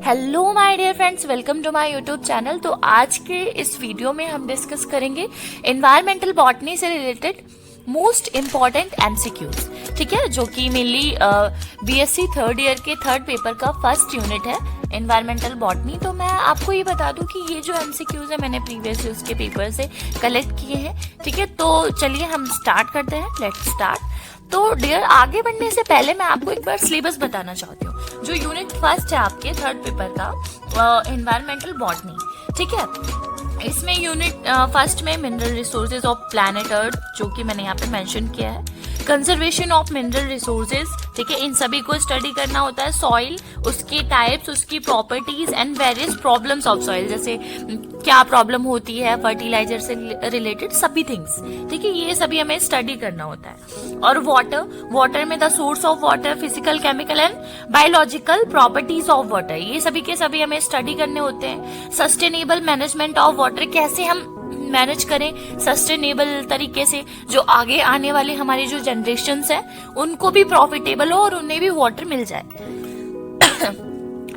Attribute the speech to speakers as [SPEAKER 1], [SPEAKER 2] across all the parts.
[SPEAKER 1] Hello my dear friends, welcome to my YouTube channel. तो आज के इस वीडियो में हम डिस्कस करेंगे एनवायरमेंटल बॉटनी से रिलेटेड मोस्ट इम्पॉर्टेंट एमसीक्यूज। ठीक है, जो कि मेनली बीएससी थर्ड ईयर के थर्ड पेपर का फर्स्ट यूनिट है एनवायरमेंटल बॉटनी। तो मैं आपको ये बता दूं कि ये जो एमसीक्यूज है मैंने प्रीवियस उसके पेपर से कलेक्ट किए हैं। ठीक है, तो चलिए हम स्टार्ट करते हैं। Let's start. तो डियर, आगे बढ़ने से पहले मैं आपको एक बार सिलेबस बताना चाहती हूँ। जो यूनिट फर्स्ट है आपके थर्ड पेपर का एनवायरमेंटल बॉटनी, ठीक है, इसमें यूनिट फर्स्ट में mineral resources of planet earth, जो कि मैंने यहाँ पे मेंशन किया है, कंजर्वेशन ऑफ मिनरल रिसोर्सेज, ठीक है, इन सभी को स्टडी करना होता है। सॉइल, उसके टाइप्स, उसकी properties and various problems of soil, जैसे क्या प्रॉब्लम होती है फर्टिलाइजर से रिलेटेड सभी थिंग्स, ठीक है, ये सभी हमें स्टडी करना होता है। और वाटर में the source of water, physical, chemical and biological properties of water, ये सभी के सभी हमें स्टडी करने होते हैं। सस्टेनेबल मैनेजमेंट ऑफ वाटर, कैसे हम मैनेज करें सस्टेनेबल तरीके से, जो आगे आने वाले हमारे जो जनरेशन्स हैं उनको भी प्रॉफिटेबल हो और उन्हें भी वाटर मिल जाए।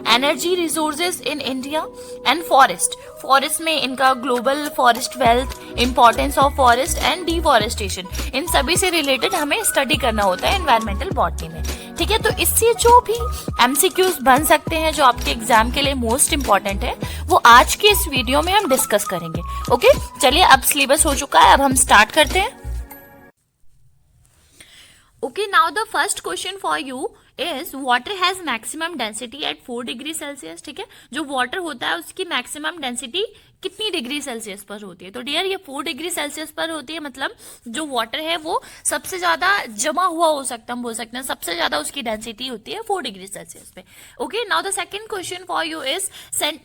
[SPEAKER 1] Energy resources in India and forest में इनका global forest wealth, importance of forest and deforestation, इन सभी से रिलेटेड हमें स्टडी करना होता है एनवायरमेंटल बॉटनी में। ठीक है, तो इससे जो भी एमसीक्यूज बन सकते हैं जो आपके एग्जाम के लिए मोस्ट इंपॉर्टेंट है, वो आज के इस वीडियो में हम डिस्कस करेंगे। ओके, चलिए अब सिलेबस हो चुका है, अब हम स्टार्ट करते हैं। Okay, now the first question for you is water has maximum density at 4 degree Celsius. ठीक है, जो वाटर होता है उसकी मैक्सिमम डेंसिटी कितनी डिग्री सेल्सियस पर होती है? तो डियर, ये 4 डिग्री सेल्सियस पर होती है। मतलब जो वाटर है वो सबसे ज्यादा जमा हुआ हो सकता है, हम बोल सकते हैं सबसे ज्यादा उसकी डेंसिटी होती है 4 डिग्री सेल्सियस पे। Okay, now the second question for you is,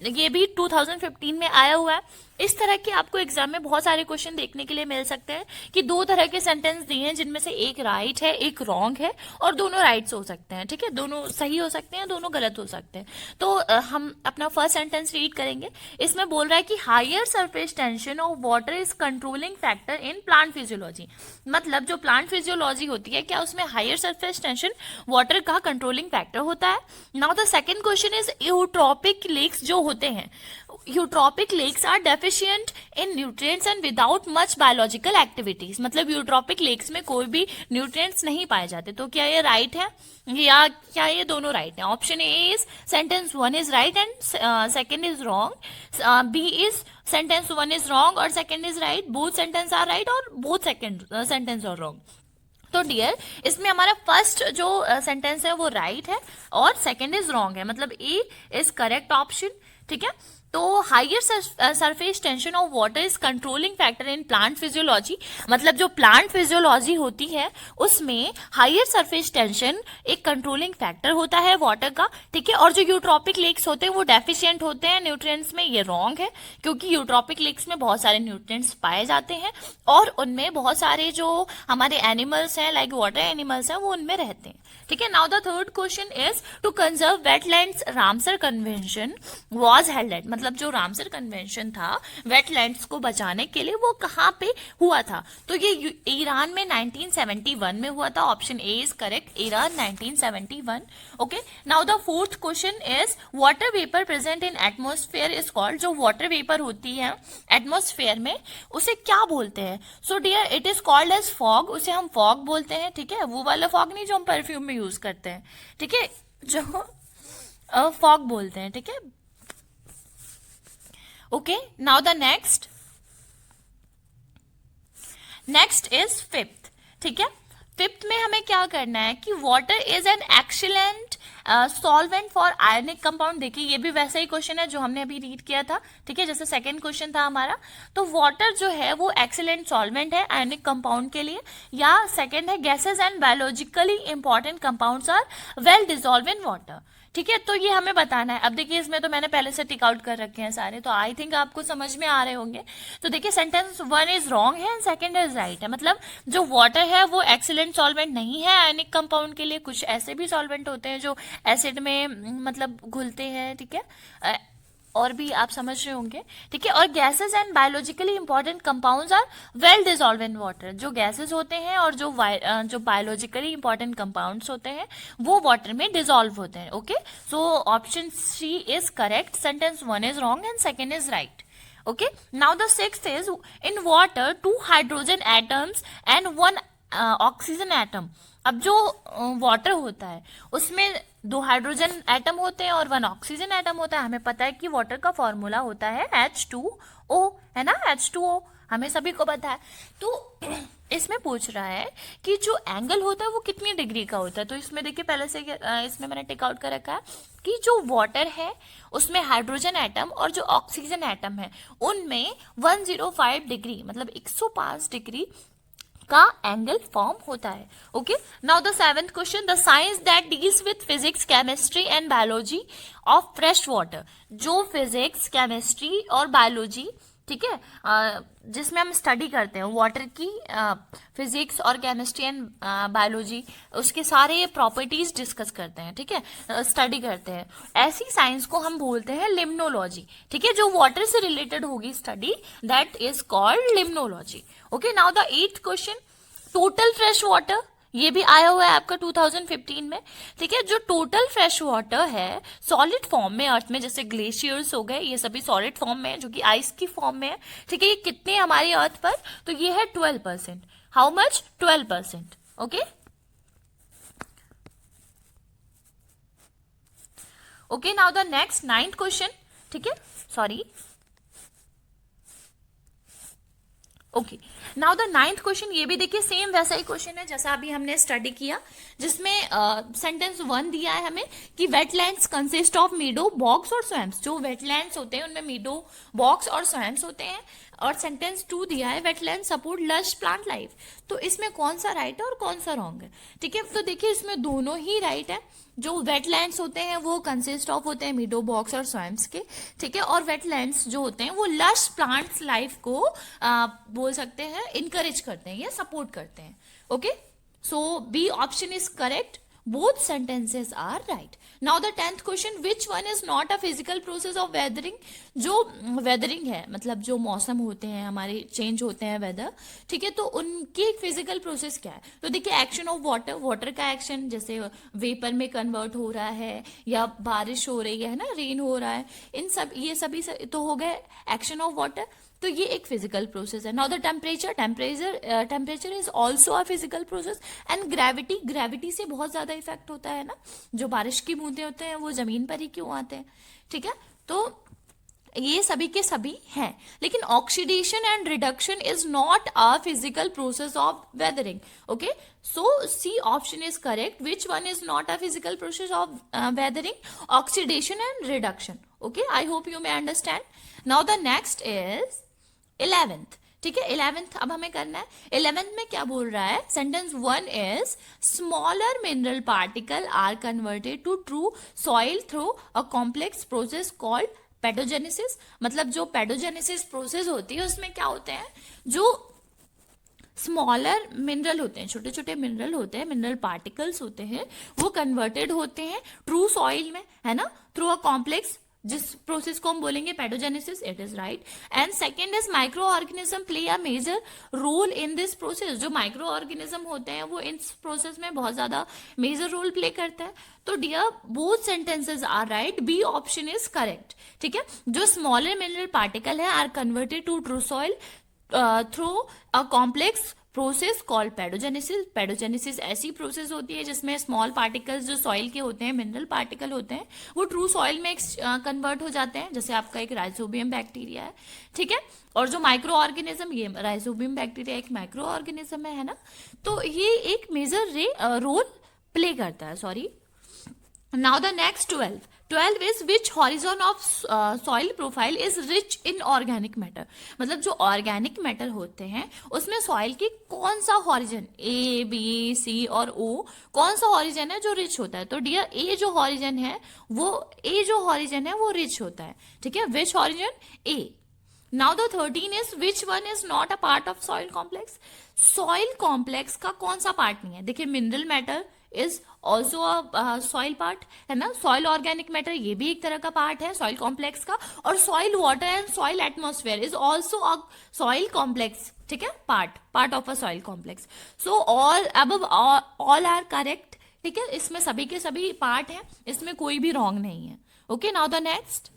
[SPEAKER 1] ये भी 2015 में आया हुआ है। इस तरह के आपको एग्जाम में बहुत सारे क्वेश्चन देखने के लिए मिल सकते हैं कि दो तरह के सेंटेंस दिए हैं, जिनमें से एक राइट है, एक रॉन्ग है, और दोनों राइट्स हो सकते हैं। ठीक है, दोनों सही हो सकते हैं, दोनों गलत हो सकते हैं। तो हम अपना फर्स्ट सेंटेंस रीड करेंगे। इसमें बोल रहा है कि higher surface tension of water is controlling factor in plant physiology. मतलब जो प्लांट फिजियोलॉजी होती है, क्या उसमें हायर सरफेस टेंशन वाटर का कंट्रोलिंग फैक्टर होता है? Now the second question is, eutrophic lakes जो होते हैं, eutrophic lakes are deficient in nutrients and without much biological activities. मतलब यूट्रॉपिक लेक्स में कोई भी न्यूट्रिएंट्स नहीं पाए जाते। तो क्या ये राइट है या क्या ये दोनों राइट है? Option A is sentence 1 is right and second is wrong. B is sentence 1 is wrong और second is right. Both sentence are right और both second sentence are wrong. तो डियर, इसमें हमारा फर्स्ट जो सेंटेंस है वो right है और सेकंड इज रॉन्ग है। मतलब ए इज करेक्ट ऑप्शन। ठीक है, तो higher surface tension of water is controlling factor in plant physiology. मतलब जो प्लांट फिजियोलॉजी होती है उसमें हायर सरफेस टेंशन एक कंट्रोलिंग फैक्टर होता है वाटर का। ठीक है, और जो यूट्रॉपिक लेक्स होते हैं वो डेफिशिएंट होते हैं न्यूट्रिएंट्स में। ये रॉन्ग है, क्योंकि यूट्रॉपिक लेक्स में बहुत सारे न्यूट्रिएंट्स पाए जाते हैं और उनमें बहुत सारे जो हमारे एनिमल्स हैं, लाइक वाटर एनिमल्स हैं, वो उनमें रहते हैं। ठीक है, now the third question is, to conserve wetlands Ramsar convention was held at. मतलब जो रामसर कन्वेंशन था वेटलैंड्स को बचाने के लिए, वो कहाँ पे हुआ था? तो ये ईरान में 1971 में हुआ था। Option A is correct, Iran 1971। Okay, now the fourth question is, water vapour present in atmosphere is called. जो वाटर वेपर होती है एटमोस्फेयर में, उसे क्या बोलते हैं? So dear, it is called as fog. उसे हम फॉग बोलते हैं। ठीक है, वो वाला फॉग नहीं जो हम परफ्यूम में यूज करते हैं। ठीक है, जो फॉग बोलते हैं। ठीक है, okay, now the next is fifth. ठीक है, फिफ्थ में हमें क्या करना है कि water is an excellent solvent for ionic compound. देखिए, ये भी वैसा ही क्वेश्चन है जो हमने अभी रीड किया था। ठीक है, जैसे सेकंड क्वेश्चन था हमारा। तो वाटर जो है वो एक्सीलेंट सॉल्वेंट है आयनिक कंपाउंड के लिए। या सेकंड है, gases and biologically important compounds are well dissolve in water. ठीक है, तो ये हमें बताना है। अब देखिए, इसमें तो मैंने पहले से टिक आउट कर रखे हैं सारे, तो आई थिंक आपको समझ में आ रहे होंगे। तो देखिए, सेंटेंस 1 इज रॉन्ग है एंड सेकंड इज राइट है। मतलब जो वाटर है वो एक्सीलेंट सॉल्वेंट नहीं है आयनिक कंपाउंड के लिए। कुछ ऐसे भी सॉल्वेंट होते हैं जो एसिड में मतलब घुलते हैं। ठीक है, और भी आप समझ रहे होंगे, ठीक है। और gases and biologically important compounds are well dissolve in water. जो गैसेस होते हैं और जो बायोलॉजिकली इंपॉर्टेंट कंपाउंड्स होते हैं वो वाटर में डिजॉल्व होते हैं, okay. So option C is correct, sentence 1 is wrong and second is right, okay. Now the sixth is in water 2 hydrogen atoms and 1 oxygen atom. अब जो वाटर होता है उसमें 2 हाइड्रोजन एटम होते हैं और 1 ऑक्सीजन एटम होता है। हमें पता है कि वाटर का फॉर्मूला होता है H2O, है ना, H2O हमें सभी को पता है। तो इसमें पूछ रहा है कि जो एंगल होता है वो कितनी डिग्री का होता है। तो इसमें देखिए पहले से इसमें मैंने टेक आउट कर रखा है कि जो वाटर है उसमें हाइड्रोजन एटम और जो ऑक्सीजन एटम है उनमें 105 डिग्री मतलब 105 डिग्री का एंगल फॉर्म होता है, okay. Now the seventh question, the science that deals with physics, chemistry and biology of fresh water. जो फिजिक्स, केमिस्ट्री और बायोलॉजी, ठीक है, जिसमें हम स्टडी करते हैं वाटर की, फिजिक्स और केमिस्ट्री एंड बायोलॉजी, उसके सारे प्रॉपर्टीज डिस्कस करते हैं, ठीक है, स्टडी करते हैं। ऐसी साइंस को हम बोलते हैं लिम्नोलॉजी, ठीक है। जो वाटर से रिलेटेड होगी study, that is called limnology, okay. Now the 8th question, total fresh water, ये भी आया हुआ है आपका 2015 में, ठीक है। जो टोटल फ्रेश वाटर है सॉलिड फॉर्म में अर्थ में, जैसे ग्लेशियर्स हो गए, ये सभी सॉलिड फॉर्म में है, जो कि आइस की फॉर्म में है, ठीक है। ये कितने हमारी अर्थ पर, तो ये है 12%। How much? 12%, okay. Okay, now the next 9th question, ठीक है, sorry, okay. Now the 9th question, ये भी देखिए सेम वैसा ही क्वेश्चन है जैसा अभी हमने स्टडी किया, जिसमें सेंटेंस 1 दिया है हमें कि वेटलैंड्स कंसिस्ट ऑफ मीडो, बॉक्स और स्वैम्स। जो वेटलैंड्स होते हैं उनमें मीडो, बॉक्स और स्वैम्स होते हैं। और सेंटेंस 2 दिया है wetland support lush plant life. तो इसमें कौन सा राइट है और कौन सा रॉन्ग है, ठीक है। तो देखिए इसमें दोनों ही राइट है। जो वेटलैंड्स होते हैं वो कंसिस्ट ऑफ होते हैं मीडो, बॉक्स और स्वैम्स के, ठीक है। और वेटलैंड्स जो होते हैं वो लश प्लांट्स लाइफ को बोल सकते हैं इनकरेज करते हैं या सपोर्ट करते हैं, okay. So B option is correct, both sentences are right. Now the 10th question, which one is not a physical process of weathering? जो weathering है मतलब जो मौसम होते हैं हमारे चेंज होते हैं वेदर, ठीक है, तो उनकी एक फिजिकल प्रोसेस क्या है। तो देखिए एक्शन ऑफ वाटर, वाटर का एक्शन जैसे वेपर में कन्वर्ट हो रहा है या बारिश हो रही है ना, रेन हो रहा है, इन सब ये सभी तो हो गए एक्शन ऑफ वाटर। तो ये एक फिजिकल प्रोसेस है। Now the temperature is also a physical process. And gravity से बहुत ज्यादा इफेक्ट होता है ना, जो बारिश की बूंदे होते हैं वो जमीन पर ही क्यों आते हैं, ठीक है। तो ये सभी के सभी हैं, लेकिन oxidation and reduction is not a physical process of weathering, okay. So C option is correct, which one is not a physical process of weathering, oxidation and reduction, okay. I hope you may understand. Now the next is 11th, ठीक है। 11th अब हमें करना है। 11th में क्या बोल रहा है, sentence 1 is smaller mineral particle are converted to true soil through a complex process called pedogenesis. मतलब जो पेडोजेनेसिस प्रोसेस होती है उसमें क्या होते हैं, जो स्मॉलर मिनरल होते हैं, छोटे छोटे मिनरल होते हैं, मिनरल पार्टिकल्स होते हैं, वो कन्वर्टेड होते हैं ट्रू सॉइल में, है ना, थ्रू अ कॉम्प्लेक्स, जिस प्रोसेस को हम बोलेंगे pedogenesis, it is right. And second is micro organism play a major role in this process. जो माइक्रो ऑर्गेनिज्म होते हैं वो इस प्रोसेस में बहुत ज्यादा मेजर रोल प्ले करते हैं। तो dear both sentences are right, B option is correct, ठीक है। जो स्मॉलर मिनरल पार्टिकल है are converted to true soil through a complex process called pedogenesis. Pedogenesis ऐसी प्रोसेस होती है जिसमें स्मॉल पार्टिकल्स जो सॉइल के होते हैं, मिनरल पार्टिकल होते हैं, वो ट्रू सॉइल में कन्वर्ट हो जाते हैं, जैसे आपका एक राइजोबियम बैक्टीरिया है, ठीक है। और जो माइक्रो ऑर्गेनिज्म, ये राइजोबियम बैक्टीरिया एक माइक्रो ऑर्गेनिज्म है ना, तो ये एक मेजर रोल प्ले करता है, sorry. Now the next 12 is which horizon of soil profile is rich in organic matter। मतलब जो ऑर्गेनिक मैटर होते हैं उसमें सॉइल की कौन सा हॉरिजन, ए बी सी और ओ, कौन सा हॉरिजन है जो रिच होता है। तो डियर ए जो हॉरिजन है वो रिच होता है, ठीक है। Which horizon, A. Now the 13 is which one is not a part of soil complex. Soil complex का कौन सा पार्ट नहीं है। देखिए mineral matter is also a soil part, है ना. सॉइल ऑर्गेनिक मैटर ये भी एक तरह का पार्ट है सॉइल कॉम्प्लेक्स का. और soil water and soil atmosphere is also a soil complex, ठीक है, part of a soil complex. So all above all are correct, ठीक है. इसमें सभी के सभी पार्ट हैं, इसमें कोई भी रॉन्ग नहीं है. Okay, now the next.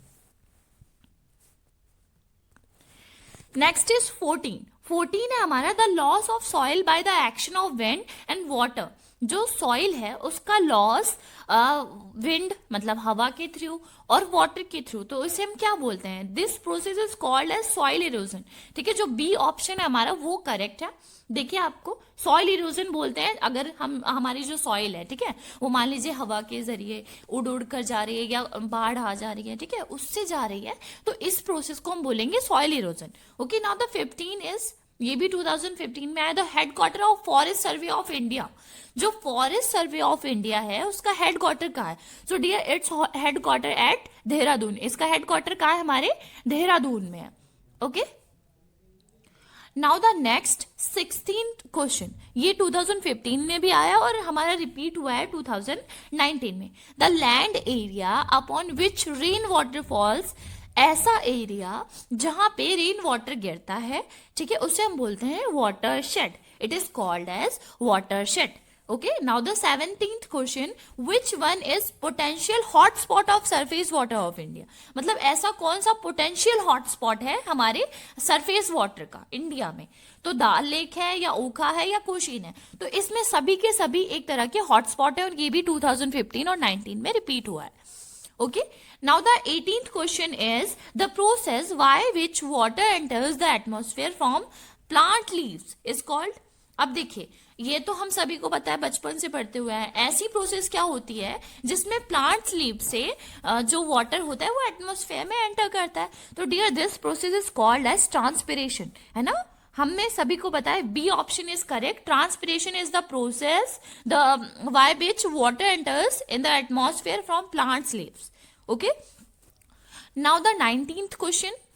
[SPEAKER 1] Next is 14 है हमारा, the loss of soil by the action of wind and water. जो सॉइल है उसका लॉस विंड मतलब हवा के थ्रू और वाटर के थ्रू, तो इसे हम क्या बोलते हैं, this process is called as soil erosion. ठीक है, जो बी ऑप्शन है हमारा वो करेक्ट है. देखिए आपको सॉइल इरोजन बोलते हैं अगर हम हमारी जो सॉइल है, ठीक है, वो मान लीजिए हवा के जरिए उड़ उड़ कर जा रही है या बाढ़ आ जा रही है, ठीक है, उससे जा रही है, तो इस प्रोसेस को हम बोलेंगे soil erosion. Okay, now the 15 is, ये भी 2015 में आया, the headquarter of forest survey of India. जो फॉरेस्ट सर्वे ऑफ इंडिया है उसका हेडक्वार्टर कहाँ है. So dear its headquarter at Dehradun. इसका हेडक्वार्टर कहाँ है, हमारे देहरादून में है. Okay, now the next 16th question, ये 2015 में भी आया और हमारा रिपीट हुआ है 2019 में. The land area upon which rain water falls, ऐसा एरिया जहां पे रेन वाटर गिरता है, ठीक है, उसे हम बोलते हैं watershed. It is called as watershed. Okay, now the 17th question, which one is potential hotspot of surface water of India? मतलब ऐसा कौन सा potential hotspot है हमारे surface water का इंडिया में. तो दाल लेक है या ओखा है या कोशीन है, तो इसमें सभी के सभी एक तरह के हॉटस्पॉट है और ये भी 2015 और 19 में रिपीट हुआ है. Okay, now the 18th question is the process by which water enters the atmosphere from plant leaves is called. अब देखिए, ये तो हम सभी को पता है, बचपन से पढ़ते हुए हैं. ऐसी प्रोसेस क्या होती है जिसमें प्लांट लीव से जो वाटर होता है वो एटमॉस्फेयर में एंटर करता है. तो dear this process is called as transpiration, है ना. हमें सभी को पता है B option is correct. Transpiration is the process the by which water enters in the atmosphere from plants leaves. Okay, now the 19th question.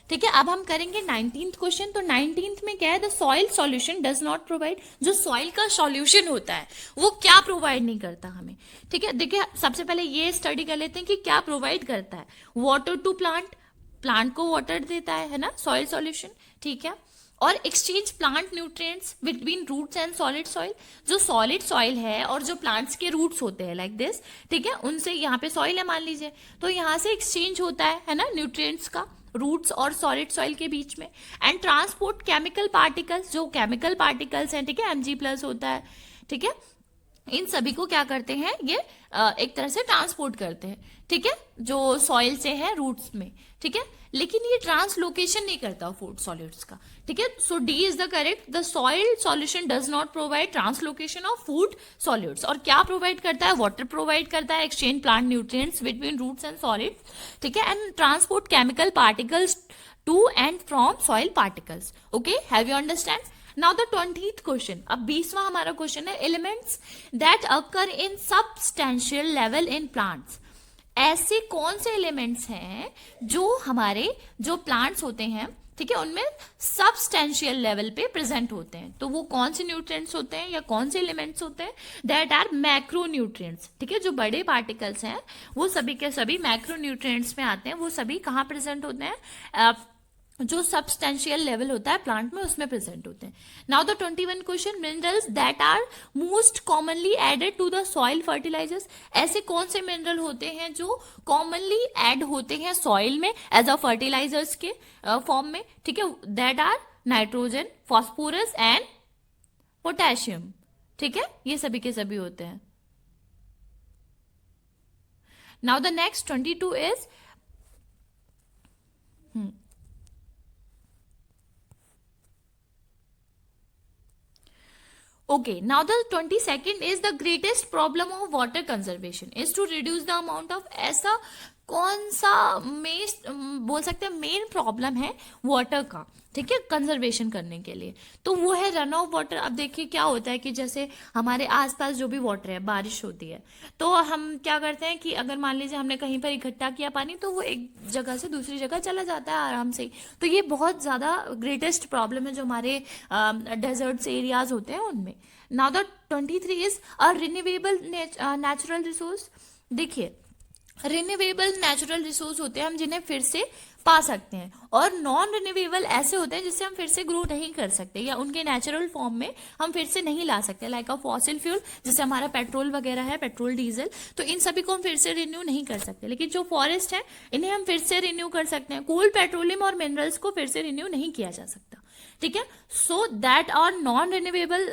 [SPEAKER 1] ठीक है, अब हम करेंगे 19th क्वेश्चन. तो 19th में क्या है, the soil solution does not provide. जो सॉइल का सॉल्यूशन होता है वो क्या प्रोवाइड नहीं करता हमें. ठीक है, देखिए सबसे पहले ये स्टडी कर लेते हैं कि क्या प्रोवाइड करता है. वाटर टू प्लांट को वाटर देता है ना, सॉइल सॉल्यूशन. ठीक है, और exchange plant nutrients between roots and solid soil. जो सॉलिड सॉइल है और जो प्लांट्स के रूट्स होते हैं लाइक दिस, ठीक है, उनसे यहाँ पे सॉइल है मान लीजिए, तो यहाँ से एक्सचेंज होता है ना, न्यूट्रिएंट्स का रूट्स और सॉलिड सॉइल के बीच में. एंड ट्रांसपोर्ट केमिकल पार्टिकल्स, जो केमिकल पार्टिकल्स हैं, ठीक है, Mg+ होता है, ठीक है, इन सभी को क्या करते हैं, ये एक तरह से ट्रांसपोर्ट करते हैं, ठीक है, जो सॉइल से है रूट्स में. ठीक है, लेकिन ये ट्रांसलोकेशन नहीं करता फूड सॉलिड्स का. ठीक है, so D is the correct. The soil solution does not provide translocation of food solids. और क्या प्रोवाइड करता है, वाटर प्रोवाइड करता है, exchange plant nutrients between roots and solids. ठीक है, and transport chemical particles to and from soil particles. Okay, have you understand. Now the 20th question, अब 20वां हमारा क्वेश्चन है, elements that occur in substantial level in plants. ऐसे कौन से elements हैं जो हमारे जो प्लांट्स होते हैं, ठीक है, उनमें सबस्टेंशियल लेवल पे प्रेजेंट होते हैं. तो वो कौन से न्यूट्रिएंट्स होते हैं या कौन से एलिमेंट्स होते हैं, दैट आर मैक्रो न्यूट्रिएंट्स. ठीक है, जो बड़े पार्टिकल्स हैं वो सभी के सभी मैक्रो न्यूट्रिएंट्स में आते हैं. वो सभी कहाँ प्रेजेंट होते हैं, जो सबस्टेंशियल लेवल होता है प्लांट में उसमें प्रेजेंट होते हैं. Now the 21 question, minerals that are most commonly added to the soil fertilizers. ऐसे कौन से मिनरल होते हैं जो कॉमनली ऐड होते हैं सॉइल में एज अ फर्टिलाइजर्स के फॉर्म में. ठीक है, that are nitrogen, phosphorus and potassium. ठीक है, ये सभी के सभी होते हैं. Now the next 22 is Okay, now the 22nd is the greatest problem of water conservation is to reduce the amount of. ऐसा कौन सा बोल सकते हैं मेन प्रॉब्लम है वाटर का, ठीक है, कंजर्वेशन करने के लिए, तो वो है रन ऑफ वाटर। अब देखिए क्या होता है कि जैसे हमारे आसपास जो भी वाटर है, बारिश होती है, तो हम क्या करते हैं कि अगर मान लीजिए हमने कहीं पर इकट्ठा किया पानी, तो वो एक जगह से दूसरी जगह चला जाता है आराम से। तो ये बहुत ज़्यादा ग्रेटेस्ट प्रॉब्लम है जो हमारे डेजर्ट्स एरियाज होते हैं उनमें। Now the 23 is a renewable natural resource. देखिए, रिन्यूएबल नेचुरल रिसोर्स होते हैं हम जिन्हें फिर से पा सकते हैं, और नॉन रिन्यूएबल ऐसे होते हैं जिससे हम फिर से ग्रो नहीं कर सकते या उनके नेचुरल फॉर्म में हम फिर से नहीं ला सकते, लाइक अ फॉसिल फ्यूल, जैसे हमारा पेट्रोल वगैरह है, पेट्रोल डीजल, तो इन सभी को हम फिर से रिन्यू नहीं कर सकते। लेकिन जो फॉरेस्ट है इन्हें हम फिर से रिन्यू कर सकते हैं। कोल, पेट्रोलियम और मिनरल्स को फिर से रिन्यू नहीं किया जा सकता, ठीक है। So that are non renewable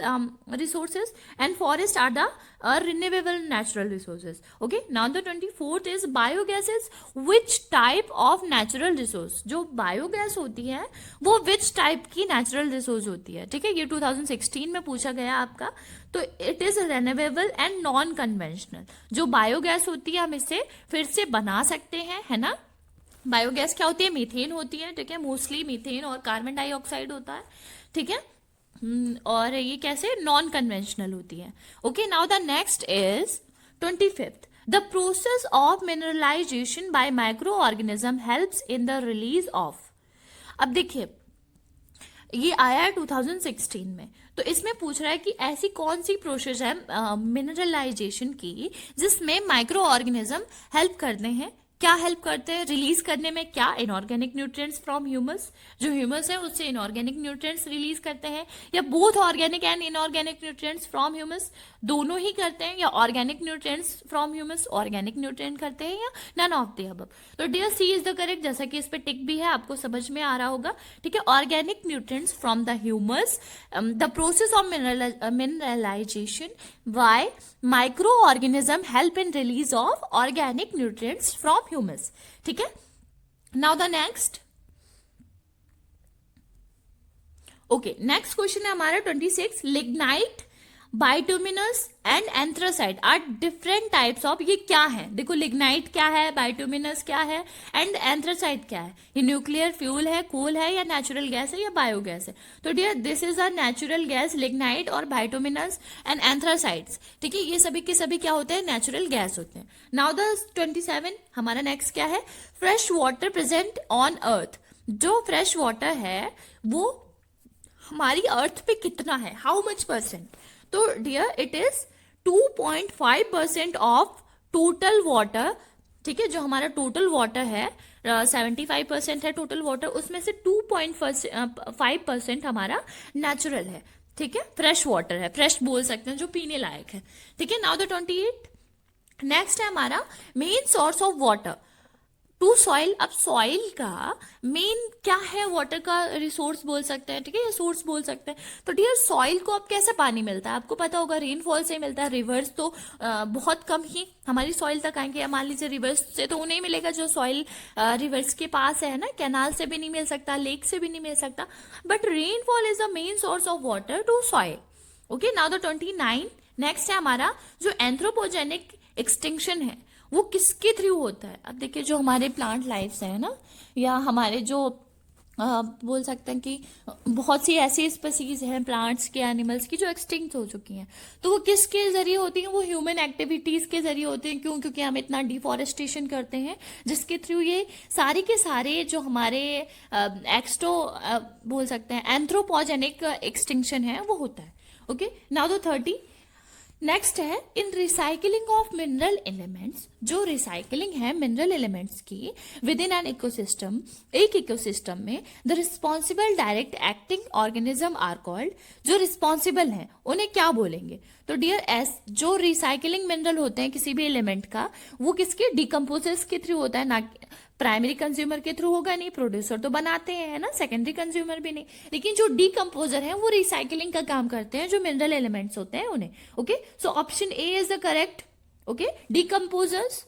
[SPEAKER 1] resources and forest are the renewable natural resources. Okay, now the 24th is biogases. Which type of natural resource? जो बायोगैस होती है वो which type की natural resource होती है, ठीक है, ये 2016 में पूछा गया आपका। तो it is renewable and non conventional। जो बायोगैस होती है हम इसे फिर से बना सकते हैं, है ना। बायोगैस क्या होती है, मीथेन होती है, ठीक है, मोस्टली मीथेन और कार्बन डाइऑक्साइड होता है, ठीक है। और ये कैसे नॉन कन्वेंशनल होती है। Okay, now the next is 25th, the process of mineralisation by micro organism helps in the release of. अब देखिए, ये आया है 2016 में, तो इसमें पूछ रहा है कि ऐसी कौन सी प्रोसेस है मिनरलाइजेशन की जिसमें माइक्रो ऑर्गेनिज्म हेल्प करते हैं। क्या हेल्प करते हैं रिलीज करने में, क्या इनऑर्गेनिक न्यूट्रिएंट्स फ्रॉम ह्यूमस, जो ह्यूमस है उससे इनऑर्गेनिक न्यूट्रिएंट्स रिलीज करते हैं, या both organic and inorganic nutrients from humus, दोनों ही करते हैं, या organic nutrients from humus organic nutrient करते हैं, या नन ऑफ द अबव। तो dear C is the correct, जैसा कि इस पे टिक भी है, आपको समझ में आ रहा होगा, ठीक है। Organic nutrients from the humus, the process of mineralisation by micro organism help in release of organic nutrients from humus, ठीक है। Now the next, okay, next question है हमारा 26, lignite, bituminous and anthracite are different types of. ये क्या है, देखो, lignite क्या है, बाइटुमिनस क्या है एंड एंथ्रासाइट क्या है। ये न्यूक्लियर फ्यूल है, कोल है, या नेचुरल गैस है, या बायोगैस है। तो dear this is a natural gas, lignite और बाइटुमिनस एंड एंथ्रासाइट्स, ठीक है, ये सभी के सभी क्या होते हैं, नेचुरल गैस होते हैं। नाउ द 27, हमारा नेक्स्ट क्या है, fresh water present on earth. जो फ्रेश वाटर है वो हमारी अर्थ पे कितना है, हाउ मच परसेंट। तो dear it is 2.5% of total water, ठीक है। जो हमारा टोटल वाटर है 75% है टोटल वाटर, उसमें से 2.5% हमारा नेचुरल है, ठीक है, फ्रेश वाटर है, फ्रेश बोल सकते हैं, जो पीने लायक है, ठीक है। नाउ द 28, नेक्स्ट है हमारा main source of water to soil. अब सॉइल का मेन क्या है, वाटर का रिसोर्स बोल सकते हैं, ठीक है, या सोर्स बोल सकते हैं। तो डियर सॉइल को अब कैसे पानी मिलता है, आपको पता होगा रेनफॉल से मिलता है। रिवर्स तो बहुत कम ही हमारी सॉइल तक आएंगे, मान लीजिए रिवर्स से तो उन्हें मिलेगा जो सॉइल रिवर्स के पास है ना, कैनाल से भी नहीं मिल सकता, लेक से भी नहीं मिल सकता, but rainfall is the main source of water to soil. Okay, now the 29, next है हमारा जो एंथ्रोपोजेनिक एक्सटिंक्शन है वो किसके थ्रू होता है। अब देखिए, जो हमारे प्लांट लाइफ्स है ना, या हमारे जो बोल सकते हैं कि बहुत सी ऐसी स्पीसीज हैं प्लांट्स के, एनिमल्स की, जो एक्सटिंक्ट हो चुकी हैं, तो वो किसके जरिए होती हैं, वो ह्यूमन एक्टिविटीज के जरिए होते हैं। क्यों, क्योंकि हम इतना डिफॉरेस्टेशन करते हैं जिसके थ्रू ये सारे के सारे जो हमारे बोल सकते हैं एंथ्रोपोजेनिक एक्सटिंक्शन है वो होता है। ओके, नाउ द 30, नेक्स्ट है in recycling of mineral elements. जो रिसाइकलिंग है मिनरल एलिमेंट्स की विद इन एन इकोसिस्टम, एक इकोसिस्टम में the responsible direct acting organism are called. जो रिस्पॉन्सिबल हैं उन्हें क्या बोलेंगे। तो डियर एस, जो रिसाइकलिंग मिनरल होते हैं किसी भी एलिमेंट का, वो किसके डिकम्पोजर्स के थ्रू होता है, ना प्राइमरी कंज्यूमर के थ्रू होगा नहीं, प्रोड्यूसर तो बनाते हैं ना, सेकेंडरी कंज्यूमर भी नहीं, लेकिन जो डीकम्पोजर है वो रिसाइकलिंग का काम करते हैं जो मिनरल एलिमेंट्स होते हैं उन्हें। Okay, so option A is the correct. Okay, decomposers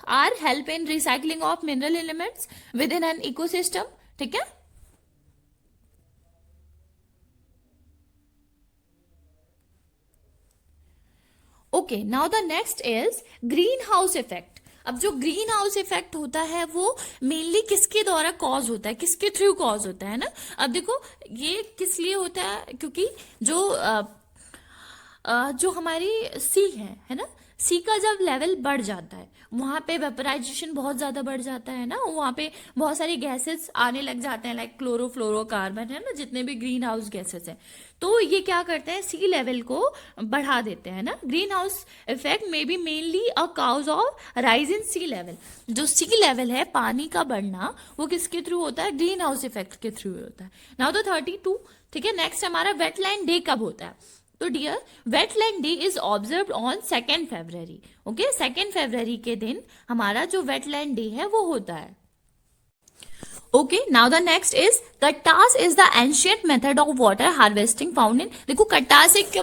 [SPEAKER 1] are help in recycling of mineral elements within an ecosystem, ठीक है। Okay, now the next is green house effect. अब जो ग्रीन हाउस इफेक्ट होता है वो mainly किसके द्वारा cause होता है, किसके थ्रू कॉज होता है ना। अब देखो ये किस लिए होता है, क्योंकि जो हमारी सी है ना, सी का जब लेवल बढ़ जाता है वहां पे वेपराइजेशन बहुत ज्यादा बढ़ जाता है ना, वहां पे बहुत सारी गैसेस आने लग जाते हैं, लाइक क्लोरोफ्लोरोकार्बन है ना, जितने भी ग्रीन हाउस गैसेस हैं, तो ये क्या करते हैं, सी लेवल को बढ़ा देते हैं ना। ग्रीन हाउस इफेक्ट में be mainly a cause of rise in sea level. जो सी लेवल है, पानी का बढ़ना, वो किसके थ्रू होता है, ग्रीन हाउस इफेक्ट के थ्रू होता है। नाउ तो 32, ठीक है। नेक्स्ट हमारा वेटलैंड डे कब होता है, तो dear wetland day is observe on 2 February. Okay, 2 फरवरी के दिन हमारा जो वेटलैंड डे है वो होता है। Okay, now the next is Kattas is the ancient method of water harvesting found in. देखो कट्टास एक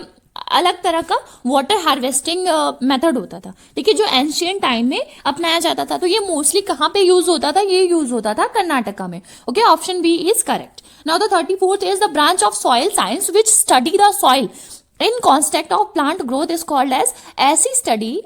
[SPEAKER 1] अलग तरह का वाटर हार्वेस्टिंग मेथड होता था, ठीक है, जो एंशियंट टाइम में अपनाया जाता था। तो ये मोस्टली कहाँ पे यूज होता था, ये यूज होता था कर्नाटका में। Okay, option B is correct. Now the 34th is the branch of soil science which study the soil in context of plant growth is called as.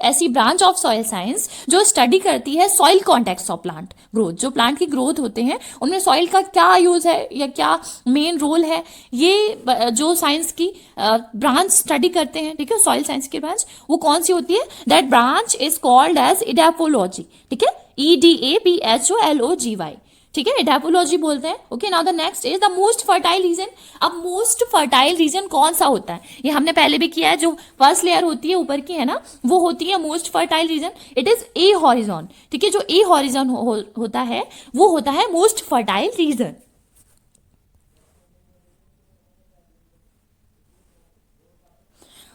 [SPEAKER 1] ऐसी ब्रांच ऑफ सॉइल साइंस जो study करती है soil context of plant growth, जो plant की growth होते हैं उनमें soil का क्या यूज है या क्या मेन रोल है, ये जो साइंस की ब्रांच स्टडी करते हैं, ठीक है, सॉइल साइंस की ब्रांच, वो कौन सी होती है, that branch is called as edaphology, ठीक है, EDAPHOLOGY, ठीक है, एडापोलॉजी बोलते हैं। Okay, now the next is the most fertile region. अब मोस्ट फर्टाइल रीजन कौन सा होता है, ये हमने पहले भी किया है, जो फर्स्ट लेयर होती है ऊपर की है ना, वो होती है most fertile reason. It is a horizon, ठीक है, जो ए हॉरिजॉन होता है वो होता है most fertile reason.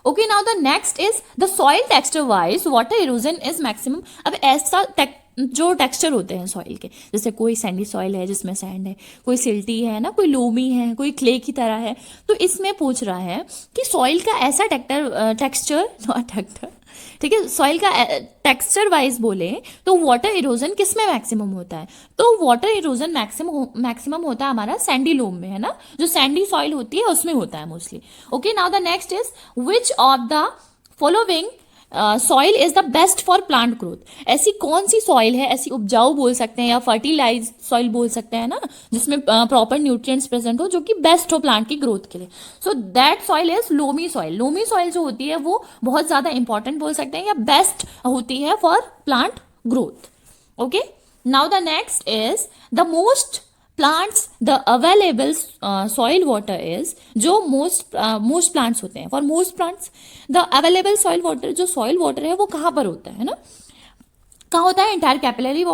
[SPEAKER 1] Okay, now the next is the soil texture wise water erosion is maximum. अब ऐसा जो टेक्सचर होते हैं सॉइल के, जैसे कोई सैंडी सॉइल है जिसमें सैंड है, कोई सिल्टी है ना, कोई लोमी है, कोई क्ले की तरह है, तो इसमें पूछ रहा है कि सॉइल का ऐसा टेक्सचर, ठीक है, सॉइल का टेक्सचर वाइज बोले तो वाटर इरोजन किस में मैक्सिमम होता है, तो वाटर इरोजन मैक्सिमम होता है हमारा सैंडी लोम में, है ना, जो सैंडी सॉइल होती है उसमें होता है mostly. Okay, now the next is which of the following soil is the best for plant growth. ऐसी कौन सी सॉइल है, ऐसी उपजाऊ बोल सकते हैं या फर्टिलाइज सॉइल बोल सकते हैं ना, जिसमें प्रॉपर न्यूट्रिएंट्स प्रेजेंट हो, जो कि बेस्ट हो प्लांट की ग्रोथ के लिए। So that soil is loamy soil. Loamy soil जो होती है वो बहुत ज्यादा इंपॉर्टेंट बोल सकते हैं या बेस्ट होती है for plant growth. Okay, now the next is the most plants the available soil water is, जो most plants होते हैं, for most plants the available soil water, जो soil water है वो कहाँ पर होता है ना, कहाँ होता है, इंटायर कैपिलरी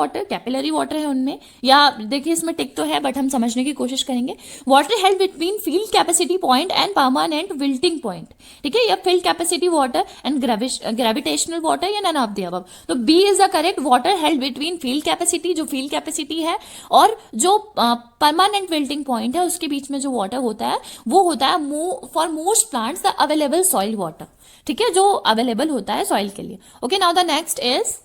[SPEAKER 1] वाटर है उनमें, या देखिए इसमें टिक तो है बट हम समझने की कोशिश करेंगे। Water held between field capacity point and permanent wilting point, ठीक है, या field capacity water and gravitational water या नन ऑफ द अबव। तो B is the correct, water held between field capacity, जो फील्ड कैपेसिटी है, और जो permanent wilting point है उसके बीच में जो वाटर होता है वो होता है for most plants the available soil water, ठीक है, जो अवेलेबल होता है सॉइल के लिए। Okay, now the next is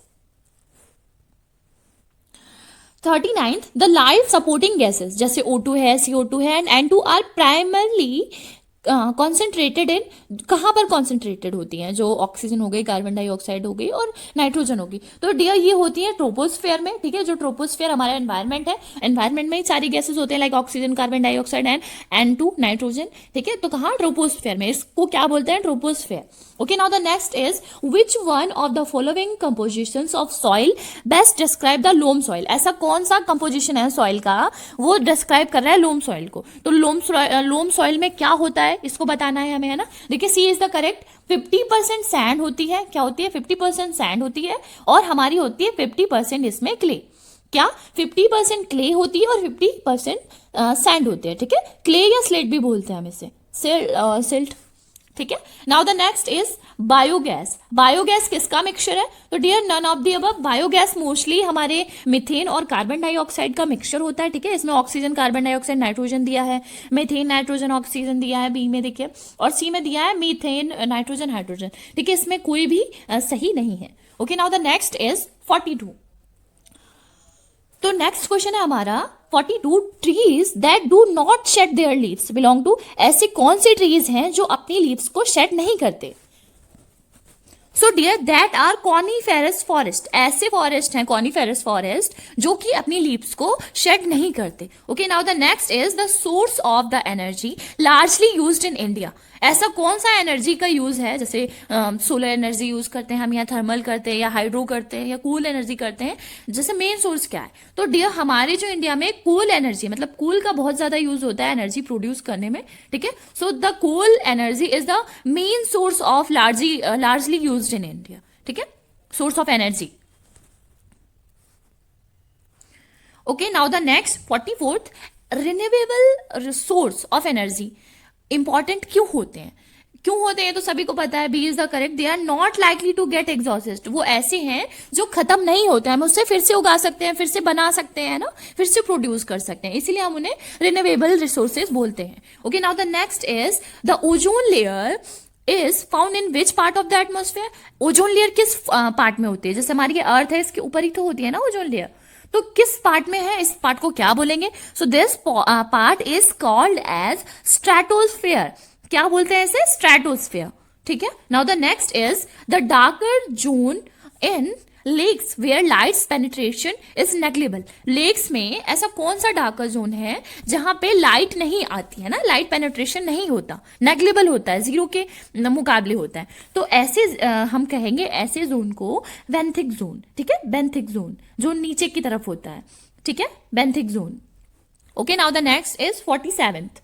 [SPEAKER 1] 39th the life supporting gases, जैसे O2 है, CO2 है and N2 are primarily concentrated in, कहाँ पर कॉन्सेंट्रेटेड होती हैं, जो ऑक्सीजन हो गई, कार्बन डाइऑक्साइड हो गई और नाइट्रोजन होगी, तो डियर ये होती है ट्रोपोस्फेयर में, ठीक है, जो ट्रोपोस्फेयर हमारा एनवायरमेंट है, एनवायरमेंट में ही सारी गैसेस होते हैं, like oxygen, carbon dioxide and N2 nitrogen, ठीक है, तो कहाँ, ट्रोपोस्फेयर में, इसको क्या बोलते हैं, troposphere. Okay, now the next is which one of the following compositions of soil best describe the loam soil. ऐसा कौन सा कंपोजिशन है सॉइल का वो डिस्क्राइब कर रहा है लोम सॉइल को, तो लोम सॉइल में क्या होता है इसको बताना है हमें, है ना। देखिए सी इज द करेक्ट, 50% सैंड होती है, क्या होती है, 50% सैंड होती है, और हमारी होती है 50% इसमें क्ले, क्या 50% क्ले होती है और 50% सैंड होती है, ठीक है, क्ले या स्लेट भी बोलते हैं हम इसे, सिल्ट, ठीक है। Now the next is biogas. Biogas किसका मिक्सचर है, तो dear none of the above. Biogas mostly हमारे मीथेन और कार्बन डाइऑक्साइड का मिक्सचर होता है, ठीक है, इसमें ऑक्सीजन, कार्बन डाइऑक्साइड, नाइट्रोजन दिया है, मीथेन, नाइट्रोजन, ऑक्सीजन दिया है बी में, देखिए, और सी में दिया है मीथेन, नाइट्रोजन, हाइड्रोजन, ठीक है, इसमें कोई भी सही नहीं है। Okay, now the next is 42। तो नेक्स्ट क्वेश्चन है हमारा 42, trees that do not shed their leaves belong to. ऐसे कौन से ट्रीज हैं जो अपनी लीव्स को शेड नहीं करते, so dear that are coniferous forest, ऐसे फॉरेस्ट हैं कॉनिफेरस फॉरेस्ट जो कि अपनी लीव्स को शेड नहीं करते. Okay, now the next is the source of the energy largely used in India. ऐसा कौन सा एनर्जी का यूज है, जैसे सोलर एनर्जी यूज करते हैं हम, या थर्मल करते हैं, या हाइड्रो करते हैं, या कूल एनर्जी करते हैं, जैसे मेन सोर्स क्या है. तो डियर हमारे जो इंडिया में कूल एनर्जी, मतलब कूल का बहुत ज्यादा यूज होता है एनर्जी प्रोड्यूस करने में. ठीक है, so the cool energy is the main source of largely used in India. ठीक है, source of energy. Okay, now the next 44th, renewable resource of energy important क्यों होते हैं. क्यों होते हैं तो सभी को पता है, B is the correct. They are not likely to get exhausted. वो ऐसे हैं जो खत्म नहीं होते हैं, हम उससे फिर से उगा सकते हैं, फिर से बना सकते हैं ना, फिर से प्रोड्यूस कर सकते हैं, इसीलिए हम उन्हें रिन्यूएबल रिसोर्सेज बोलते हैं. Okay, now the next is the ozone layer is found in which part of the atmosphere. Ozone layer किस पार्ट में होती है, जैसे हमारी अर्थ है इसके ऊपर ही तो होती है ना ओजोन लेयर, तो किस पार्ट में है, इस पार्ट को क्या बोलेंगे. So this part is called as stratosphere. क्या बोलते हैं इसे, स्ट्रेटोस्फेयर. ठीक है, now the next is the darker zone in lakes where lights penetration is negligible. Lakes में ऐसा कौन सा डार्कर जोन है जहां पे लाइट नहीं आती है ना, लाइट पेनिट्रेशन नहीं होता, नेग्लिजिबल होता है, जीरो के मुकाबले होता है. तो ऐसे हम कहेंगे ऐसे जोन को बेंथिक जोन. ठीक है, बेंथिक जोन जो नीचे की तरफ होता है. ठीक है, benthic zone. Okay, now the next is 47th.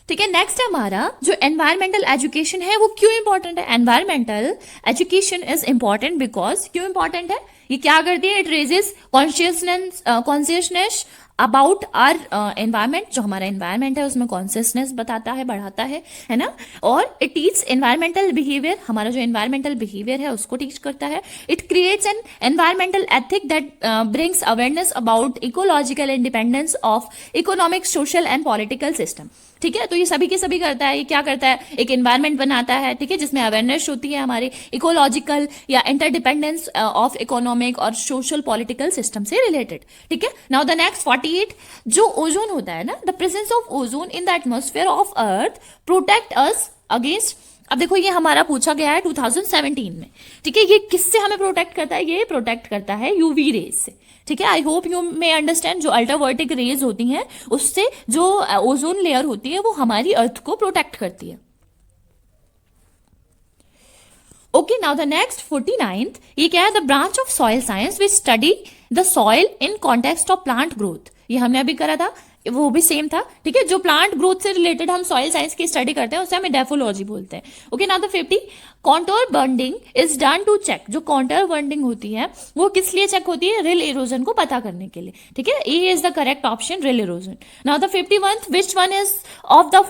[SPEAKER 1] ठीक है, नेक्स्ट है हमारा जो एनवायरमेंटल एजुकेशन है वो क्यों इंपॉर्टेंट है. Environmental education is important because, क्यों इंपॉर्टेंट है, ये क्या करती है, it raises consciousness about our environment. जो हमारा एनवायरमेंट है उसमें कॉन्शियसनेस बताता है, बढ़ाता है ना. और इट टीच एनवायरमेंटल बिहेवियर, हमारा जो एनवायरमेंटल बिहेवियर है उसको टीच करता है. It creates an environmental ethic that brings awareness about ecological independence of economic, social and political system. ठीक है, तो ये सभी के सभी करता है. ये क्या करता है, एक एनवायरमेंट बनाता है. ठीक है, जिसमें अवेयरनेस होती है हमारे इकोलॉजिकल या इंटरडिपेंडेंस ऑफ इकोनॉमिक और सोशल पॉलिटिकल सिस्टम से रिलेटेड. ठीक है, नाउ द नेक्स्ट 48, जो ओजोन होता है ना, the presence of ozone in the atmosphere of earth protect us against. अब देखो ये हमारा पूछा गया है 2017 में. ठीक है, ये किससे हमें प्रोटेक्ट करता है, ये प्रोटेक्ट करता है यूवी रेज से. ठीक है, आई होप यू मे अंडरस्टैंड. जो अल्ट्रावायलेट रेज होती हैं उससे जो ओजोन लेयर होती है वो हमारी अर्थ को प्रोटेक्ट करती है. Okay, now the next 49th, ये क्या है, the branch of soil science which study the soil in context of plant growth. ये हमने अभी करा था, वो भी सेम था. ठीक है, जो प्लांट ग्रोथ से रिलेटेड हम सॉइल साइंस की स्टडी करते हैं उसे हमें डेफोलॉजी बोलते हैं. Okay, now the 50, contour bunding is done to check. जो कॉन्टोर बॉन्डिंग होती है वो किस लिए चेक होती है, रिल इरोजन को पता करने के लिए. ठीक है, A is the correct option, rill erosion. Now the 51th, which one of the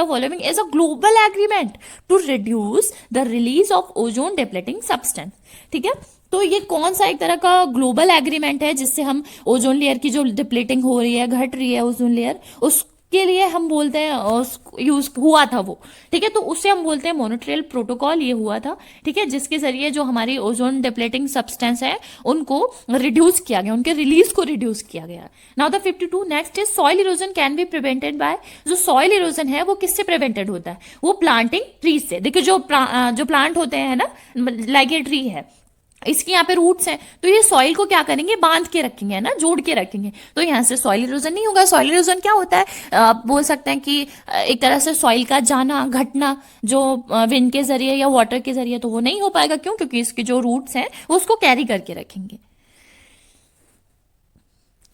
[SPEAKER 1] following is a global agreement to reduce the release of ozone depleting substance. ठीक है, तो ये कौन सा एक तरह का ग्लोबल एग्रीमेंट है जिससे हम ओजोन लेयर की जो डिप्लीटिंग हो रही है, घट रही है ओजोन लेयर, उसके लिए हम बोलते हैं यूज हुआ था वो. ठीक है, तो उससे हम बोलते हैं मॉन्ट्रियल प्रोटोकॉल. ये हुआ था. ठीक है, जिसके जरिए जो हमारी ओजोन डिप्लीटिंग सब्सटेंस है उनको रिड्यूस किया गया, उनके रिलीज को रिड्यूस किया गया. Now the 52, next is soil erosion can be prevented by. जो सॉइल इरोजन है वो किससे प्रिवेंटेड होता है, वो प्लांटिंग ट्रीज से. देखिए जो प्लांट होते हैं ना, लाइक ये ट्री है, इसके यहाँ पे रूट्स हैं, तो ये सॉइल को क्या करेंगे, बांध के रखेंगे, है ना, जोड़ के रखेंगे. तो यहाँ से सॉइल इरोजन नहीं होगा. सॉइल इरोजन क्या होता है, आप बोल सकते हैं कि एक तरह से सॉइल का जाना, घटना, जो विंड के जरिए या वाटर के जरिए, तो वो नहीं हो पाएगा. क्यों, क्योंकि इसके जो रूट्स हैं वो उसको कैरी करके रखेंगे.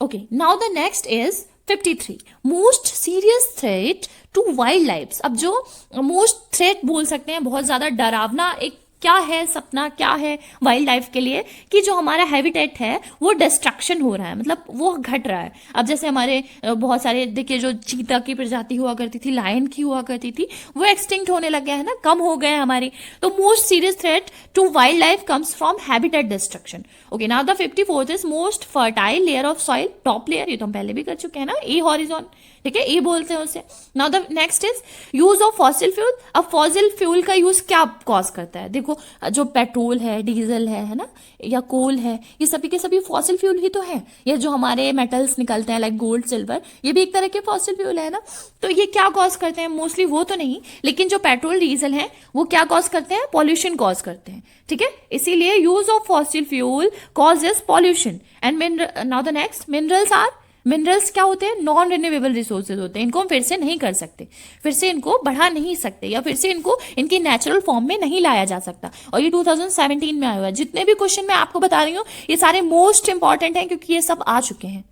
[SPEAKER 1] Okay, now the next is 53, most serious threat to wild life. अब जो मोस्ट थ्रेट बोल सकते हैं, बहुत ज्यादा डरावना एक क्या है, सपना क्या है वाइल्ड लाइफ के लिए, कि जो हमारा हैबिटेट है वो डिस्ट्रक्शन हो रहा है, मतलब वो घट रहा है. अब जैसे हमारे बहुत सारे देखिए, जो चीता की प्रजाति हुआ करती थी, लायन की हुआ करती थी, वो एक्सटिंक्ट होने लग गया है ना, कम हो गए हैं हमारी. तो most serious threat to wild life comes from habitat destruction. Okay, now the 54th is most fertile layer of soil, top layer. ये तो हम पहले भी कर चुके हैं ना, ए हॉरिजॉन. ठीक है, ये बोलते हैं उसे। Now the next is use of fossil fuel. अब फॉसिल फ्यूल का यूज क्या कॉज करता है? देखो, जो पेट्रोल है, डीजल है ना, या कोल है, ये सभी के सभी फॉसिल फ्यूल ही तो है। ये जो हमारे मेटल्स निकलते हैं लाइक गोल्ड, सिल्वर, ये भी एक तरह के फॉसिल फ्यूल है ना। तो ये क्या कॉज करते हैं? मोस्टली वो तो नहीं, लेकिन जो पेट्रोल डीजल है वो क्या कॉज करते हैं? पॉल्यूशन कॉज करते हैं। ठीक है, इसीलिए use of fossil fuel causes pollution. And now the next, minerals are, minerals क्या होते हैं? नॉन रिन्यूएबल रिसोर्सेज होते हैं। इनको हम फिर से नहीं कर सकते, फिर से इनको बढ़ा नहीं सकते, या फिर से इनको इनकी नेचुरल फॉर्म में नहीं लाया जा सकता। और ये 2017 में आया हुआ है। जितने भी क्वेश्चन मैं आपको बता रही हूँ ये सारे मोस्ट इंपॉर्टेंट हैं, क्योंकि ये सब आ चुके हैं।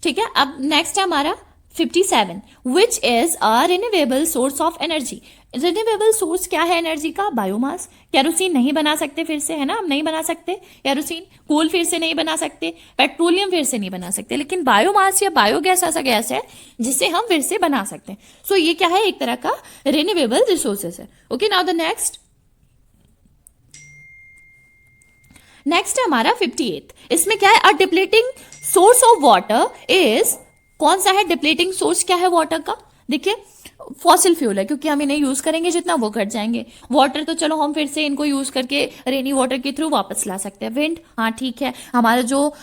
[SPEAKER 1] ठीक है, अब नेक्स्ट है हमारा 57, which is a renewable source of energy. Renewable source क्या है एनर्जी का? बायोमास। केरोसिन नहीं बना सकते फिर से, है ना, हम नहीं बना सकते केरोसिन। कोल फिर से नहीं बना सकते, पेट्रोलियम फिर से नहीं बना सकते, लेकिन बायोमास या बायोगैस ऐसा गैस है जिसे हम फिर से बना सकते हैं। सो ये क्या है? एक तरह का रिन्यूएबल रिसोर्सेस है। ओके, नाउ द नेक्स्ट है हमारा 58। इसमें क्या है? A depleting source of water is, कौन सा है डिप्लीटिंग सोर्स? क्या है वाटर का? देखिए, फॉसिल फ्यूल है, क्योंकि हम इन्हें यूज करेंगे जितना वो घट जाएंगे। वाटर तो चलो हम फिर से इनको यूज करके रेनी वाटर के थ्रू वापस ला सकते हैं। विंड, हाँ ठीक है, हमारे जो